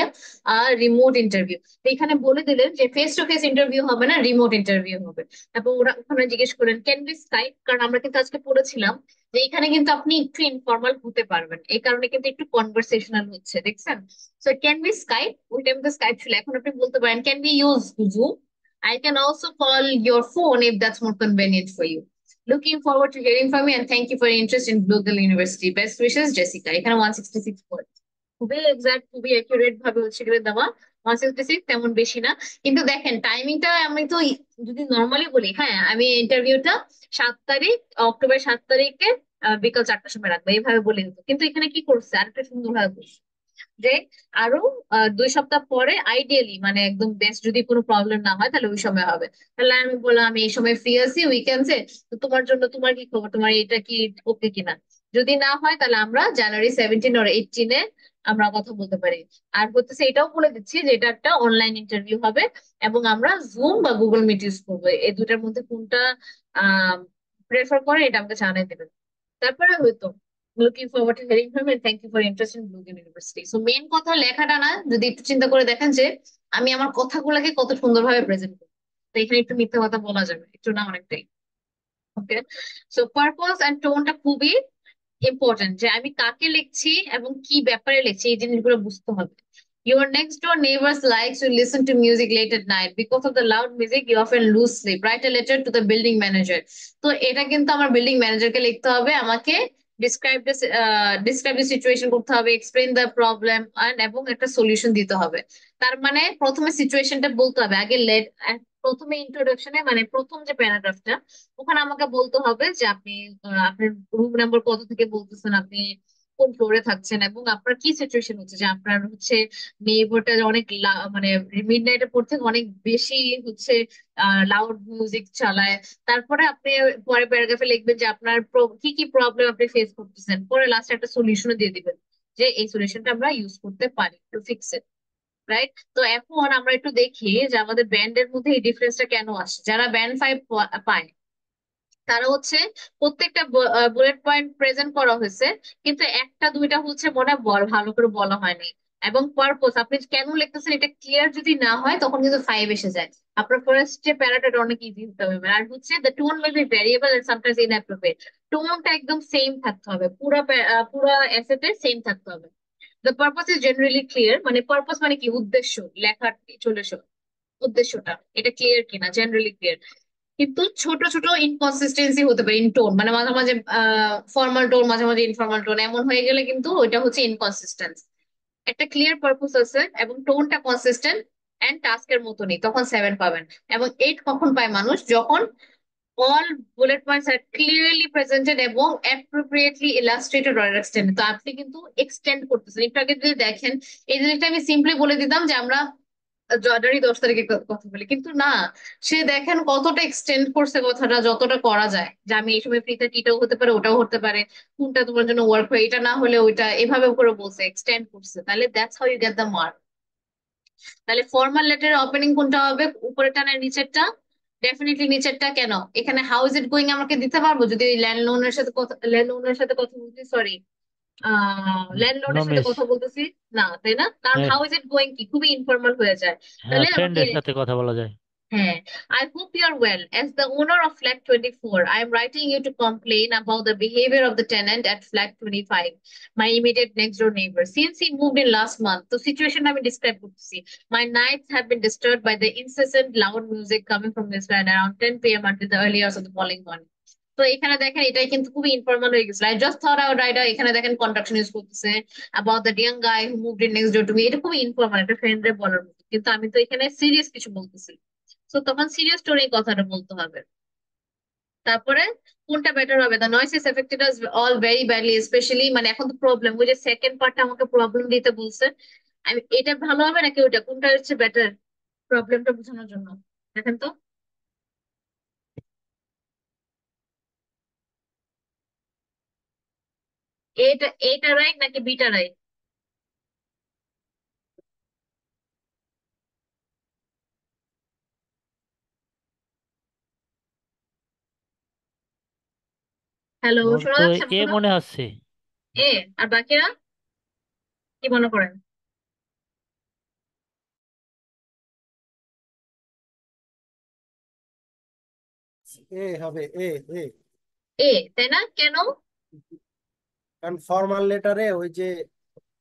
a remote interview. তো এখানে বলে দিলেন যে ফেস টু ফেস ইন্টারভিউ হবে না, রিমোট ইন্টারভিউ হবে। তারপর ওরা ওখানে জিজ্ঞেস করেন ক্যান বি স্কাইপ, কারণ আমরা কিন্তু আজকে পড়েছিলাম যে এখানে কিন্তু আপনি একটু ইনফর্মাল হতে পারবেন, এই কারণে কিন্তু একটু কনভারসেশনাল হচ্ছে, দেখছেন? সো ক্যান বি স্কাইপ, ওই টাইমে স্কাইপ ছিল, এখন আপনি বলতে পারেন can be use Zoom, I can also call your phone if that's more convenient for you. Looking forward to hearing from you and thank you for your interest in Blue Girl University. Best wishes, Jessica. এখানে 166 words, খুবই exact, খুবই accurate ভাবে হচ্ছে করে দেওয়া। 166 তেমন বেশি না। কিন্তু দেখেন টাইমিংটা আমি তো যদি নর্মালি বলি, হ্যাঁ আমি ইন্টারভিউটা 7 তারিখ, অক্টোবর 7 তারিখে বিকাল 4টার সময় রাখবো, এইভাবে বলে দিত। কিন্তু এখানে কি করছে, আরেকটা সুন্দর ভাবে করছে যে আরো 2 সপ্তাহ পরে আইডিয়ালি, মানে একদম বেস্ট যদি কোনো প্রবলেম না হয় তাহলে ওই সময় হবে। তাহলে আমি বললাম আমি এই সময় ফ্রি আছি উইকেন্ডসে, তো তোমার জন্য তোমার কি খবর, তোমার এটা কি ওকে কিনা? যদি না হয় তাহলে আমরা January 17 or 18-এ আমরা কথা বলতে পারি। আর হচ্ছে এটাও বলে দিচ্ছি যে এটা একটা অনলাইন ইন্টারভিউ হবে এবং আমরা জুম বা গুগল মিট ইউজ করবো, এই দুটার মধ্যে কোনটা আহ প্রেফার করে এটা আমাকে জানাই দেবেন। তারপরে হয়তো looking forward to hearing from and thank you for interest in Blue University. So main কথা লেখাটা না, যদি একটু চিন্তা করে দেখেন যে আমি আমার কথাগুলোকে কত সুন্দরভাবে প্রেজেন্ট করি, তো এখানে একটু মিথ্যা কথা বলা যাবে, একটু না অনেকটাই। ওকে, সো পারপস এন্ড টোনটা খুবই ইম্পর্টেন্ট, যে আমি কাকে লিখছি এবং কি ব্যাপারে লিখছি এই জিনিসগুলো বুঝতে হবে। Your next door neighbors likes to listen to music late at night. Because of the loud music, you often lose sleep. Write a letter to the building manager. তো এটা কিন্তু আমার বিল্ডিং ম্যানেজারকে লিখতে হবে, আমাকে ডিসক্রাইব দ্য সিচুয়েশন করতে হবে, এক্সপ্লেইন দ্য প্রবলেম এবং একটা সলিউশন দিতে হবে। তার মানে প্রথমে সিচুয়েশনটা বলতে হবে আগে, প্রথমে ইন্ট্রোডাকশনে, মানে প্রথম যে প্যারাগ্রাফটা, ওখানে আমাকে বলতে হবে যে আপনি আপনার রুম নাম্বার কত থেকে বলতেছেন, আপনি কোন ফ্লোরে থাকছেন এবং আপনার কি সিচুয়েশন হচ্ছে, যে আপনার হচ্ছে নেইবারটা অনেক মানে মিড নাইটের পর থেকে অনেক বেশি হচ্ছে লাউড মিউজিক চালায়। তারপরে আপনি পরে প্যারাগ্রাফে লিখবেন যে আপনার কি কি প্রবলেম আপনি ফেস করতেছেন, পরে লাস্টে একটা সলিউশন দিয়ে দিবেন যে এই সলিউশনটা আমরা ইউজ করতে পারি টু ফিক্স ইট, রাইট? তো এখন আমরা একটু দেখি যে আমাদের ব্যান্ডের মধ্যে এই ডিফারেন্সটা কেন আসে। যারা ব্যান্ড 5 পায় তারা হচ্ছে প্রত্যেকটা বুলেট পয়েন্ট প্রেজেন্ট করা হয়েছে, কিন্তু একটা দুইটা হচ্ছে মনে হয় ভালো করে বলা হয়নি। এবং পারপোজ আপনি কেন লিখতেছেন এটা ক্লিয়ার যদি না হয় তখন কিন্তু 5 এসে যায়। আপনার ফার্স্ট যে প্যারাটা অনেক ইজি হতে হবে। আর হচ্ছে the tone will be variable and sometimes inappropriate. টোনটা একদম সেম থাকতে হবে, পুরো এসেতে সেম থাকতে হবে। The purpose is generally clear, মানে পারপোজ মানে কি, উদ্দেশ্য, লেখার চলে এসো উদ্দেশ্যটা এটা ক্লিয়ার কিনা, জেনারেলি ক্লিয়ার। কিন্তু ছোট ছোট ইনকনসিস্টেন্সি হতে পারে ইন টোন, মানে মাঝে মাঝে ফর্মাল টোন, মাঝে মাঝে ইনফর্মাল টোন, এমন হয়ে গেলে কিন্তু ওইটা হচ্ছে ইনকনসিস্টেন্স। একটা ক্লিয়ার পারপোজ আছে এবং টোনটা কনসিস্টেন্ট এন্ড টাস্কের মতনই, তখন 7 পাবেন। এবং 8 কখন পায় মানুষ, যখন অল বুলেট পয়েন্টস আর ক্লিয়ারলি প্রেজেন্টেড এবং অ্যাপ্রোপ্রিয়েটলি ইলাস্ট্রেটেড অর এক্সটেন্ড। তো আপনি কিন্তু এক্সটেন্ড করতেছেন। একটু আগে যদি দেখেন এই জিনিসটা আমি সিম্পলি বলে দিতাম যে আমরা জানুয়ারি 10 তারিখে কথা বলি, কিন্তু না, সে দেখেন কতটা এক্সটেন্ড করছে কথাটা, যতটা করা যায় যে আমি এই সময় ফ্রি থাকি, এটাও হতে পারে ওটাও হতে পারে, কোনটা তোমার জন্য ওয়ার্ক হয়, এটা না হলে ওইটা, এভাবে করে বলছে, এক্সটেন্ড করছে। তাহলে that's how you get the mark. তাহলে ফর্মাল লেটারের ওপেনিং কোনটা হবে, উপরেরটা না নিচেরটা? ডেফিনেটলি নিচেরটা। কেন? এখানে হাউ ইজ ইট গোয়িং আমাকে দিতে পারবো যদি ল্যান্ডলর্ডের সাথে কথা বলছি, সরি নো ল্যান্ডলর্ডের সাথে মিস। কথা বলতেছি না, তাই না? কারণ হাউ ইজ ইট গোয়িং কি খুবই ইনফর্মাল হয়ে যায়। হ্যাঁ, তাহলে আমাকে, ফ্রেন্ডের সাথে কথা বলা যায়। হ্যাঁ, I hope you are well. As the owner of Flat 24, I am writing you to complain about the behavior of the tenant at Flat 25, my immediate next door neighbor. Since he moved in last month, the situation I will describe করতেছি. My nights have been disturbed by the incessant loud music coming from this flat around 10 p.m. until the early hours of the following morning. তো এখানে দেখেন এটাই কিন্তু খুবই informal হয়ে গেছে। I just thought out right, এখানে দেখেন কন্ট্রাকশন ইউজ করতেছে about the young guy who moved in next door to me, এটা খুবই ইনফর্মাল, একটা ফ্রেন্ডরে বলার মতো, কিন্তু আমি তো এখানে সিরিয়াস কিছু বলতেছি। তো তখন সিরিয়াস টোনে কথাটা বলতে হবে। তারপরে কোনটা বেটার হবে, the noise is affected us all very badly specially, মানে এখন তো প্রবলেম, ওই যে সেকেন্ড পার্টটা আমাকে প্রবলেম দিতে বলছে, আমি এটা ভালো হবে নাকি ওটা, কোনটা হচ্ছে বেটার প্রবলেমটা বোঝানোর জন্য? দেখেন তো। এটা রাইট নাকি বিটা রাইট? হ্যালো, আমার শোনা তো যাচ্ছে এ কথা? মনে হচ্ছে। এ, আর বাকিরা কি মনে করেন? এ হবে এ এ এ, তাই না? কেন? কারণ ফর্মাল লেটারে ওই যে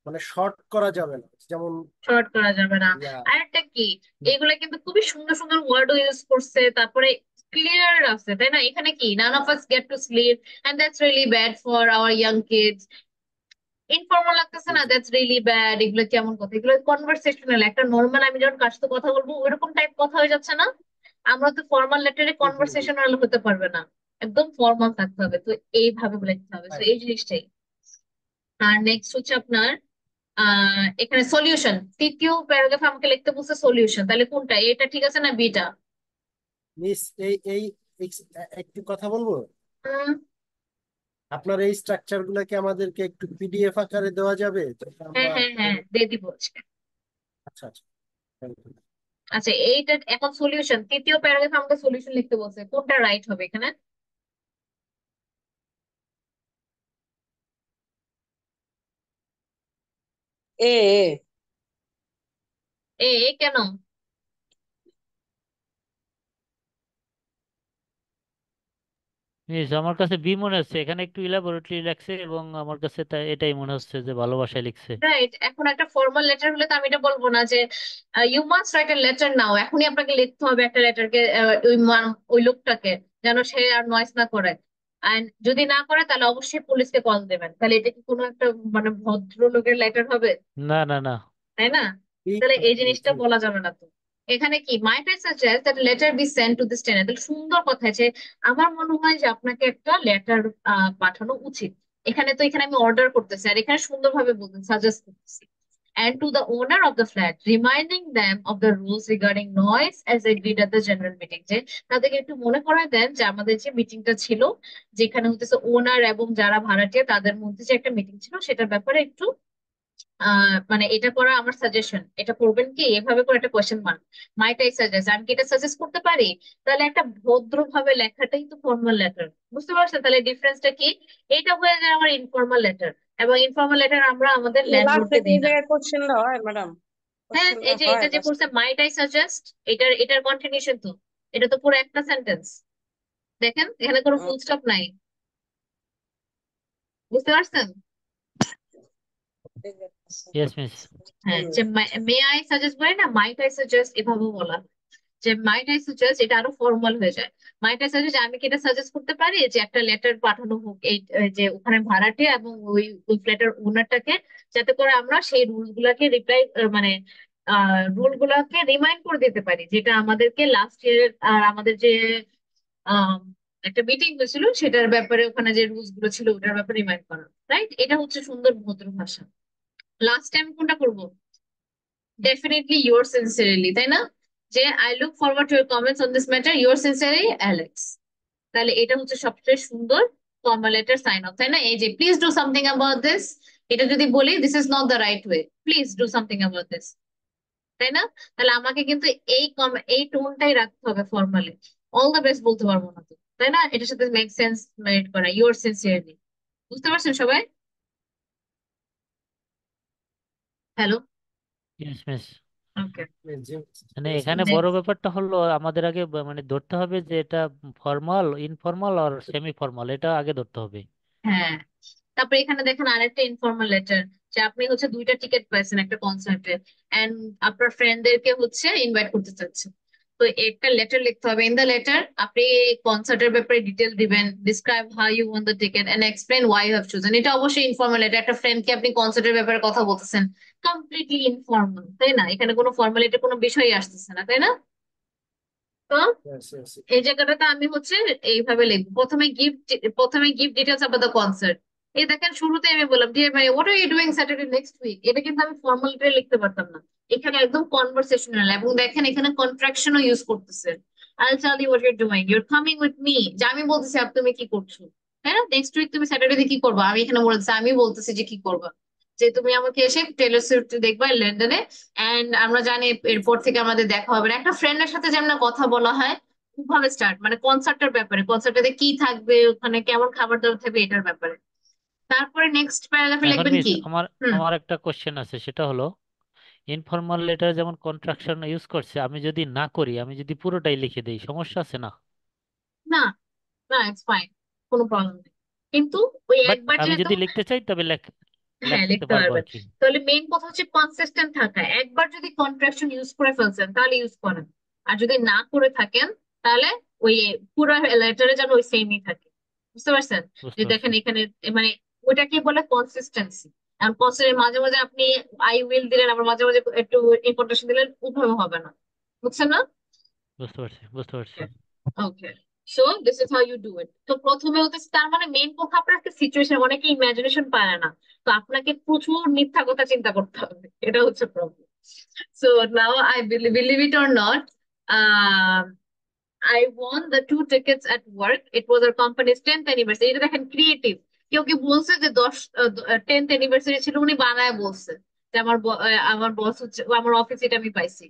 মানে শর্ট করা যাবে না, যেমন শর্ট করা যাবে না। ইয়া আরেকটা কি, এগুলা কিন্তু খুবই সুন্দর সুন্দর ওয়ার্ড ইউজ করছে, তারপরে ক্লিয়ার আছে, তাই না? এখানে কি none of us get to sleep and that's really bad for our young kids. Informal লাগতেছে না? That's really bad. এগুলো কেমন কথা? এগুলো কনভারসেশনাল, একটা নর্মাল আমি যখন কার সাথে কথা বলবো ওইরকম টাইপ কথা হয়ে যাচ্ছে না? আমরা তো ফর্মাল লেটারে কনভারসেশনাল হতে পারবে না, একদম ফর্মাল থাকতে হবে, তো এইভাবে লিখতে হবে। তো এই জিনিসটাই। আর নেক্সট হচ্ছে আপনার এখানে সলিউশন, তৃতীয় প্যারাগ্রাফে আমাকে লিখতে বলছে সলিউশন, তাহলে কোনটা, এটা ঠিক আছে না বিটা? মিস এই একটু কথা বলবো। হুম, আপনার এই স্ট্রাকচার গুলোকে আমাদেরকে একটু পিডিএফ আকারে দেওয়া যাবে, যাতে হ্যাঁ আমরা হ্যাঁ হ্যাঁ, দিয়ে দিব আজকে। আচ্ছা আচ্ছা thank you. আচ্ছা, এইটা এখন সলিউশন, তৃতীয় প্যারাগ্রাফে আমাকে সলিউশন লিখতে বলছে, কোনটা রাইট হবে এখানে? এ এ। কেন? মিস, আমার কাছে বি মনে হচ্ছে, এখানে একটু ইলাবোরেটলি লাগছে এবং আমার কাছে এটাই মনে হচ্ছে যে ভালোবাসায় লিখছে। রাইট, এখন একটা ফর্মাল লেটার হলে তো আমি এটা বলবো না যে you must write a letter now, এখনই আপনাকে লিখতে হবে একটা লেটারকে, ওই লোকটাকে, যেন সে আর নয়েস না করে। এন্ড যদি না করে তাহলে অবশ্যই পুলিশকে কল দেবেন। তাহলে এটা কি কোনো একটা মানে ভদ্রলোকের লেটার হবে? না না না। তাই না? ঠিক তাহলে এই আছে, জিনিসটা ঠিক। বলা যাবে না তো। এখানে কি might I suggest that letter be send to this tenor, তাহলে সুন্দর কথা আছে, আমার মনে হয় যে আপনাকে একটা লেটার পাঠানো উচিত। এখানে তো এখানে আমি অর্ডার করতেছি, আর এখানে সুন্দরভাবে বলতেন সাজেস্ট করতেছি। And to the owner of the flat, reminding them of the rules regarding noise as agreed at the general meeting, যে তাদেরকে একটু মনে করায় দেন যে আমাদের যে মিটিংটা ছিল, যেখানে হচ্ছে ওনার এবং যারা ভাড়াটিয়া তাদের মধ্যে যে একটা মিটিং ছিল, সেটার ব্যাপারে একটু মানে এটা করা আমার সাজেশন, এটা করবেন কি, এভাবে করে একটা question mark, mite I suggest, আমি কি এটা সাজেস্ট করতে পারি? তাহলে একটা ভদ্র ভাবে লেখাটাই তো ফর্মাল লেটার, বুঝতে পারছেন? তাহলে ডিফারেন্সটা কি? এটা হয়ে যায় আমার ইনফর্মাল লেটার, এবং ইনফর্মাল লেটার আমরা আমাদের লাস্টে ল্যান্ডলর্ডকে কি দিই না। জায়গায় কোশ্চেনটা হয় ম্যাডাম? হ্যাঁ, কোশ্চেনটা এই যে হয় এটা যে লাস্টে? করছে মাইট আই সাজেস্ট, এটার কন্টিনিউশন তো, এটা তো পুরো একটা সেন্টেন্স। দেখেন এখানে কোনো ফুল স্টপ নাই, বুঝতে পারছেন? Yes miss. হ্যাঁ, যে মে আই সাজেস্ট বলে না, মাইট আই সাজেস্ট এভাবে বলা, যে মাইট আই সাজেস্ট এটা আরো ফর্মাল হয়ে যায়। মাইট আই সাজেস্ট, আমি কি এটা সাজেস্ট করতে পারি যে একটা লেটার পাঠানো হোক এই যে ওখানে ভাড়াটে এবং ওই ফ্ল্যাটের ওনারটাকে, যাতে করে আমরা সেই রুল গুলাকে রিপ্লাই মানে রুল গুলাকে রিমাইন্ড করে দিতে পারি, যেটা আমাদেরকে লাস্ট ইয়ার আর আমাদের যে আম, একটা মিটিং হয়েছিল সেটার ব্যাপারে, ওখানে যে রুলস গুলো ছিল ওটার ব্যাপারে রিমাইন্ড করা। রাইট, এটা হচ্ছে সুন্দর ভদ্র ভাষা। লাস্ট টাইম কোনটা করবো? ডেফিনেটলি ইয়োর সিনসিয়ারলি, তাই না? যে I look forward to your comments on this matter, your sincerely Alex. তাহলে এটা হচ্ছে সবচেয়ে সুন্দর ফর্মাল লেটার সাইন অফ, তাই না? এই যে please do something about this, এটা যদি বলি this is not the right way, please do something about this, তাই না? তাহলে আমাকে কিন্তু এই টোনটাই রাখতে হবে ফর্মালি, অল দ্য বেস্ট বলতে পারবো না তো, তাই না? এটার সাথে মেক সেন্স মেড করা, ইয়োর সিনসিয়ারলি। বুঝতে পারছেন সবাই? হ্যালো। Yes miss. ওকে, মানে এখানে বড় ব্যাপারটা হলো আমাদের আগে মানে ধরতে হবে যে এটা ফর্মাল, ইনফর্মাল আর সেমি ফর্মাল, এটা আগে ধরতে হবে। হ্যাঁ। তারপরে এখানে দেখেন আরেকটা ইনফর্মাল লেটার, যে আপনি হচ্ছে দুইটা টিকিট পাইছেন একটা কনসার্টে, এন্ড আপনার ফ্রেন্ডদেরকে হচ্ছে ইনভাইট করতে চাচ্ছেন। তো একটা লেটার লিখতে হবে, ইন দ্য লেটার আপনি কনসার্টের ব্যাপারে ডিটেল দিবেন, describe how you want the ticket and explain why you have chosen. এটা অবশ্যই ইনফর্মাল, এটা একটা ফ্রেন্ডকে আপনি কনসার্টের ব্যাপারে কথা বলতেছেন, কমপ্লিটলি ইনফর্মাল, তাই না? এখানে কোনো ফর্মালিটি কোনো বিষয়ই আসতেছে না, তাই না? তো Yes, yes. এই জায়গাটাতে আমি হচ্ছে এইভাবে লিখবো, প্রথমে gift details about the concert. এই দেখেন শুরুতে আমি বললাম ডিয়ার ভাই what are you doing Saturday next week, এটা কিন্তু আমি ফর্মালিটি লিখতে পারতাম না, এখানে একদম কনভারসেশনাল, এবং দেখেন এখানে কন্ট্রাকশনও ইউজ করতেছে। I'll tell you what you are doing, you are coming with me, যে আমি বলতেছি তুমি কি করছো, হ্যাঁ, নেক্সট উইক তুমি স্যাটারডে কি করবা? আমি এখানে বলতেছি, আমি বলতেছি যে কি করবা, যে তুমি আমাকে এসে টেলর সুইফট দেখবা লন্ডনে, এন্ড আমরা জানি এরপর থেকে আমাদের দেখা হবে না। একটা ফ্রেন্ডের সাথে যেমন কথা বলা হয় ভাবে স্টার্ট, মানে কনসার্টের ব্যাপারে, কনসার্টে কি থাকবে, ওখানে কেমন খাবার দাবার থাকবে, এটার ব্যাপারে। তারপরে নেক্সট প্যারাগ্রাফে এখন লিখবেন মিস কি? আমার হুম। আমার একটা কোশ্চেন আছে, সেটা হলো ইনফর্মাল লেটার যেমন কন্ট্রাকশন ইউজ করছে, আমি যদি না করি, আমি যদি পুরোটাই লিখে দেই, সমস্যা আছে না? না, না, ইটস ফাইন, কোনো প্রবলেম নেই। কিন্তু ওই বাট একবার আমি যেহেতু, যদি লিখতে চাই তবে হ্যাঁ, লিখতে লিখতে পারবো আর পারবেন। কি। তাহলে মেইন কথা হচ্ছে কনসিস্টেন্ট থাকা। একবার যদি কন্ট্রাকশন ইউজ করে ফেলছেন তাহলে ইউজ করেন, আর যদি না করে থাকেন তাহলে ওই পুরো লেটারে যেন ওই সেমই থাকে। বুঝতে পারছেন? যে বুঝতে পারছি। দেখেন এখানে মানে ওইটাকে বলে কনসিস্টেন্সি। আর মাঝে মাঝে আপনি আই উইল দিলেন, আবার মাঝে মাঝে একটু ইম্পর্টেন্স দিলেন, ওভাবে হবে না। বুঝছেন না? বুঝতে পারছি। বুঝতে পারছি। Okay, so this is how you do it. তো প্রথমে হচ্ছে তার মানে মেইন কথা, আপনার একটা সিচুয়েশন, অনেকে ইমাজিনেশন পায় না, তো আপনাকে প্রচুর মিথ্যা কথা চিন্তা করতে হবে, এটা হচ্ছে problem. So now I believe it or not, I one the 2 tickets at work. It was our company's 10th anniversary. এটা দেখেন ক্রিয়েটিভ। কেউ কি বলছে যে 10th anniversary ছিল, উনি বানায় বলছে যে আমার বস হচ্ছে, আমার অফিস এটা আমি পাইছি।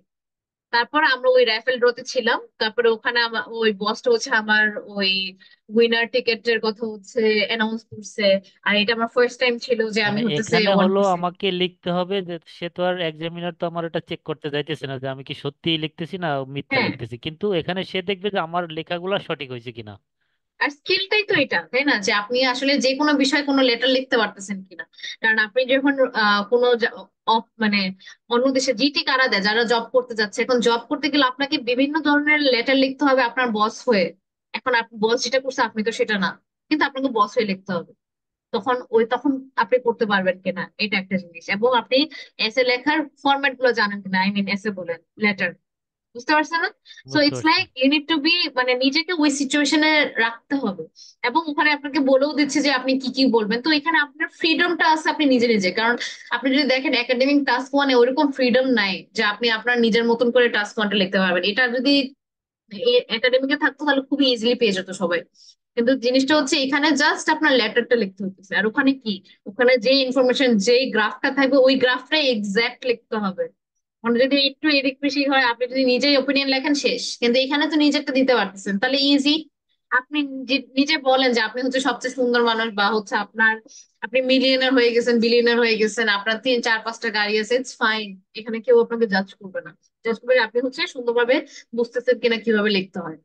তারপর আমরা ওই র্যাফেল ড্রতে ছিলাম, তারপরে ওখানে ওই বসটা হচ্ছে আমার ওই উইনার টিকেটের কথা হচ্ছে অ্যানাউন্স করছে। আর এটা আমার ফার্স্ট টাইম ছিল যে আমি মানে হচ্ছে এখানে ওয়ান হলো করছি। আমাকে লিখতে হবে যে সে তো আর এক্সামিনার তো আমার এটা চেক করতে যাইতেছে না যে আমি কি সত্যিই লিখতেছি না মিথ্যা হ্যাঁ, লিখতেছি, কিন্তু এখানে সে দেখবে যে আমার লেখাগুলা সঠিক হয়েছে কিনা। আর স্কিলটাই তো এটা, তাই না, যে আপনি আসলে যে কোনো বিষয়ে কোনো লেটার লিখতে পারতেছেন কিনা। কারণ আপনি যখন কোনো মানে অন্য দেশে জিটি কারা দেয়, যারা জব করতে যাচ্ছে, এখন জব করতে গেলে আপনাকে বিভিন্ন ধরনের লেটার লিখতে হবে আপনার বস হয়ে। এখন আপনি বস যেটা করছে আপনি তো সেটা না, কিন্তু আপনাকে বস হয়ে লিখতে হবে। তখন আপনি করতে পারবেন কিনা, এটা একটা জিনিস। এবং আপনি এসে লেখার ফরম্যাট গুলো জানেন কিনা, আই মিন এসে বলেন লেটার। বুঝতে পারছেন না? সো বুঝতে ইটস পারছি। Like you need to be, মানে নিজেকে ওই সিচুয়েশনে রাখতে হবে। এবং ওখানে আপনাকে বলেও দিচ্ছে যে আপনি কি কি বলবেন, তো এখানে আপনার ফ্রিডমটা আছে আপনি নিজে নিজে। কারণ আপনি যদি দেখেন একাডেমিক টাস্ক ওয়ানে ওইরকম ফ্রিডম নাই যে আপনি আপনার নিজের মতন করে টাস্ক ওয়ানটা লিখতে পারবেন। এটা যদি একাডেমিকে থাকতো তাহলে খুবই ইজিলি পেয়ে যেত সবাই। কিন্তু জিনিসটা হচ্ছে এখানে জাস্ট আপনার লেটারটা লিখতে হচ্ছে। আর ওখানে কি, ওখানে যে ইনফরমেশন, যেই গ্রাফটা থাকবে ওই গ্রাফটাই এক্সাক্ট লিখতে হবে। মানে যদি একটু এদিক বেশি হয়, আপনি যদি নিজেই ওপিনিয়ন লেখেন শেষ। কিন্তু এখানে তো নিজেরটা দিতে পারতেছেন, তাহলে ইজি। আপনি নিজে বলেন যে আপনি হচ্ছে সবচেয়ে সুন্দর মানুষ, বা হচ্ছে আপনি মিলিয়নার হয়ে গেছেন, বিলিয়নার হয়ে গেছেন, আপনার 3 4 5টা গাড়ি আছে, ইটস ফাইন। এখানে কেউ আপনাকে জাজ করবে না। জাজ করবে আপনি হচ্ছে সুন্দরভাবে বুঝতেছেন কিনা কিভাবে লিখতে হয়।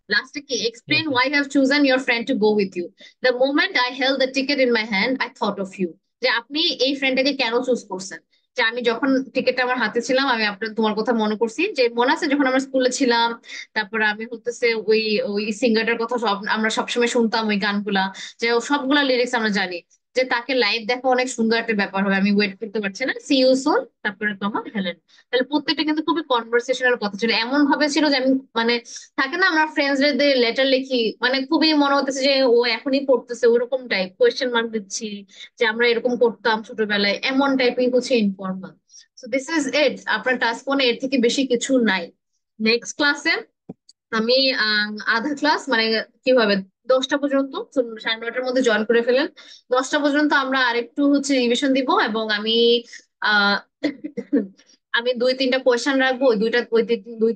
লাস্টে কি, ঠিক explain আছে। why you have chosen your friend to go with you. The moment I held the ticket in my hand, I thought of you. যে আপনি এই ফ্রেন্ডটাকে কেন চুজ করছেন। যে আমি যখন টিকেটটা আমার হাতে ছিলাম, আমি তোমার কথা মনে করছি। যে মনে আছে যখন আমরা স্কুলে ছিলাম, তারপরে আমি হতেছে ওই ওই সিঙ্গারটার কথা আমরা সবসময় শুনতাম ওই গানগুলা, যে ও সবগুলা লিরিক্স আমরা জানি। যে তাকে লাইভ দেখা অনেক সুন্দর একটা ব্যাপার হবে, আমি ওয়েট করতে পারছি না, সি ইউ সুন। তারপরে তোমার হেলেন। তাহলে প্রত্যেকটা কিন্তু খুবই কনভারসেশনাল কথা ছিল, এমন ভাবে ছিল যে আমি মানে থাকে না আমরা ফ্রেন্ডসদের লেটার লিখি, মানে খুবই মনে হতেছে যে ও এখনই পড়তেছে, ওরকম টাইপ কোয়েশ্চেন মার্ক দিচ্ছি যে আমরা এরকম করতাম ছোটবেলায়, এমন টাইপই হচ্ছে informal. So this is it, আপনার টাস্ক ফোনে এর থেকে বেশি কিছু নাই। নেক্সট ক্লাসে আমি আধা ক্লাস মানে কিভাবে 10টা পর্যন্ত, তো 9:30টার মধ্যে জয়েন করে ফেলেন। 10টা পর্যন্ত আমরা আরেকটু হচ্ছে রিভিশন দিব, এবং আহ আমি 2 3টা কোয়েশ্চেন রাখবো। ওই 2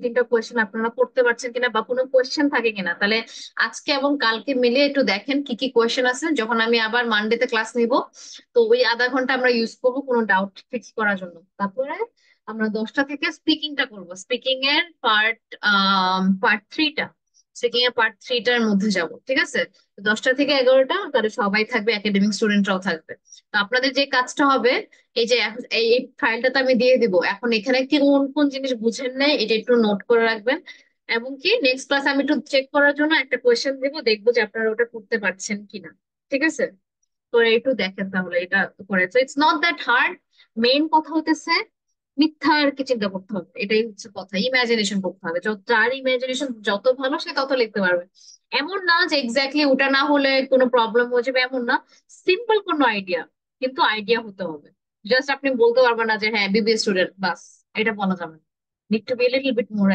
3টা কোয়েশ্চেন আপনারা করতে পারছেন কিনা, বা কোনো কোয়েশ্চেন থাকে কিনা, তাহলে আজকে এবং কালকে মিলে একটু দেখেন কি কি কোয়েশ্চেন আছে। যখন আমি আবার মানডেতে ক্লাস নিব, তো ওই আধা ঘন্টা আমরা ইউজ করবো কোনো ডাউট ফিক্স করার জন্য। তারপরে আমরা 10টা থেকে স্পিকিংটা করবো, স্পিকিং এর পার্ট 3টা, স্পিকিং এর পার্ট 3টার মধ্যে যাব, ঠিক আছে? তো 10টা থেকে 11টা তাহলে সবাই থাকবে, একাডেমিক স্টুডেন্টরাও থাকবে। তো আপনাদের যে কাজটা হবে, এই যে এই ফাইলটা তো আমি দিয়ে দিব, এখন এখানে কি কোন কোন জিনিস বুঝেন নাই এটা একটু নোট করে রাখবেন। এবং কি নেক্সট ক্লাস আমি একটু চেক করার জন্য একটা কোয়েশ্চেন দেবো, দেখবো যে আপনারা ওটা করতে পারছেন কিনা। ঠিক আছে? তো একটু দেখেন তাহলে এটা করে। তো it's not that hard. Main কথা হতেছে মিথ্যা আর কি চিন্তা করতে হবে, এটাই হচ্ছে কথা। ইমাজিনেশন করতে হবে, যার ইমাজিনেশন যত ভালো সে তত লিখতে পারবে। এমন না যে এক্স্যাক্টলি ওটা না হলে কোনো প্রবলেম হয়ে যাবে, এমন না। সিম্পল কোনো আইডিয়া, কিন্তু আইডিয়া হতে হবে। জাস্ট আপনি বলতে পারবেন না যে হ্যাঁ বিবিএ স্টুডেন্ট, বাস এটা বলা যাবে না। Need to be little bit more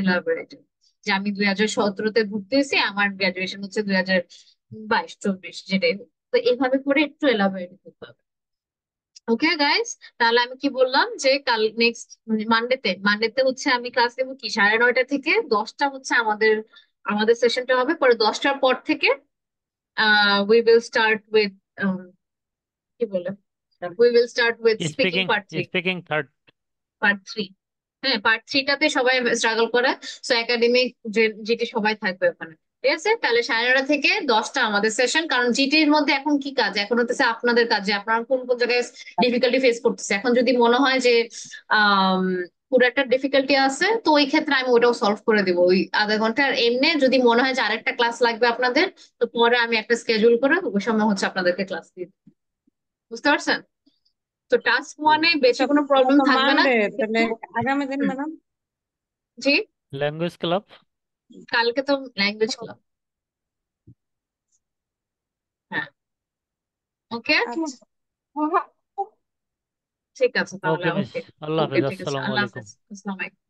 elaborated. যে আমি 2017-তে ভর্তি হয়েছি, আমার গ্রাজুয়েশন হচ্ছে 22 24 যেটাই হোক। তো এইভাবে করে একটু এলাবোরেট করতে হবে। ওকে গাইস, তাহলে আমি কি বললাম যে কাল নেক্সট মানডেতে হচ্ছে আমি ক্লাস নেবো কি 9:30 থেকে 10টা হচ্ছে আমাদের আমাদের সেশনটা হবে। পরে 10টার পর থেকে উই উইল স্টার্ট উইথ কি বলে we will start with speaking speaking part 3। Speaking third. Part 3, হ্যাঁ পার্ট 3টাতে সবাই স্ট্রাগল করে। সো একাডেমিক জিটি সবাই থাকবে ওখানে। ঠিক আছে, তাহলে 9:30 থেকে 10টা আমাদের সেশন। কারণ জিটির মধ্যে এখন কি কাজ, এখন হচ্ছে আপনাদের কাজ যে আপনারা কোন কোন জায়গায় ডিফিকাল্টি ফেস করতেছে। এখন যদি মনে হয় যে আহ পুরো একটা ডিফিকাল্টি আছে, তো ওই ক্ষেত্রে আমি ওটাও সলভ করে দিব ওই আধা ঘন্টা। আর এমনি যদি মনে হয় যে আরেকটা ক্লাস লাগবে আপনাদের, তো পরে আমি একটা স্কেডিউল করে ওই সময় হচ্ছে আপনাদেরকে ক্লাস দিই। বুঝতে পারছেন? তো টাস্ক 1-এ বেশি আচ্ছা, কোনো এটা প্রবলেম তো থাকবে না, মানডে, তাহলে কিন্তু আগামী দিন হুম, ম্যাডাম। জি, ল্যাঙ্গুয়েজ ক্লাব। কালকে তো ল্যাঙ্গুয়েজ ক্লাব। হ্যাঁ, ওকে, আচ্ছা। ঠিক আছে তাহলে। ওকে মিস, ওকে, আল্লাহ ওকে, হাফেজ, ঠিক আছে, আসসালামু আল্লাহ আলাইকুম। হাফেজ, আসসালামু আলাইকুম।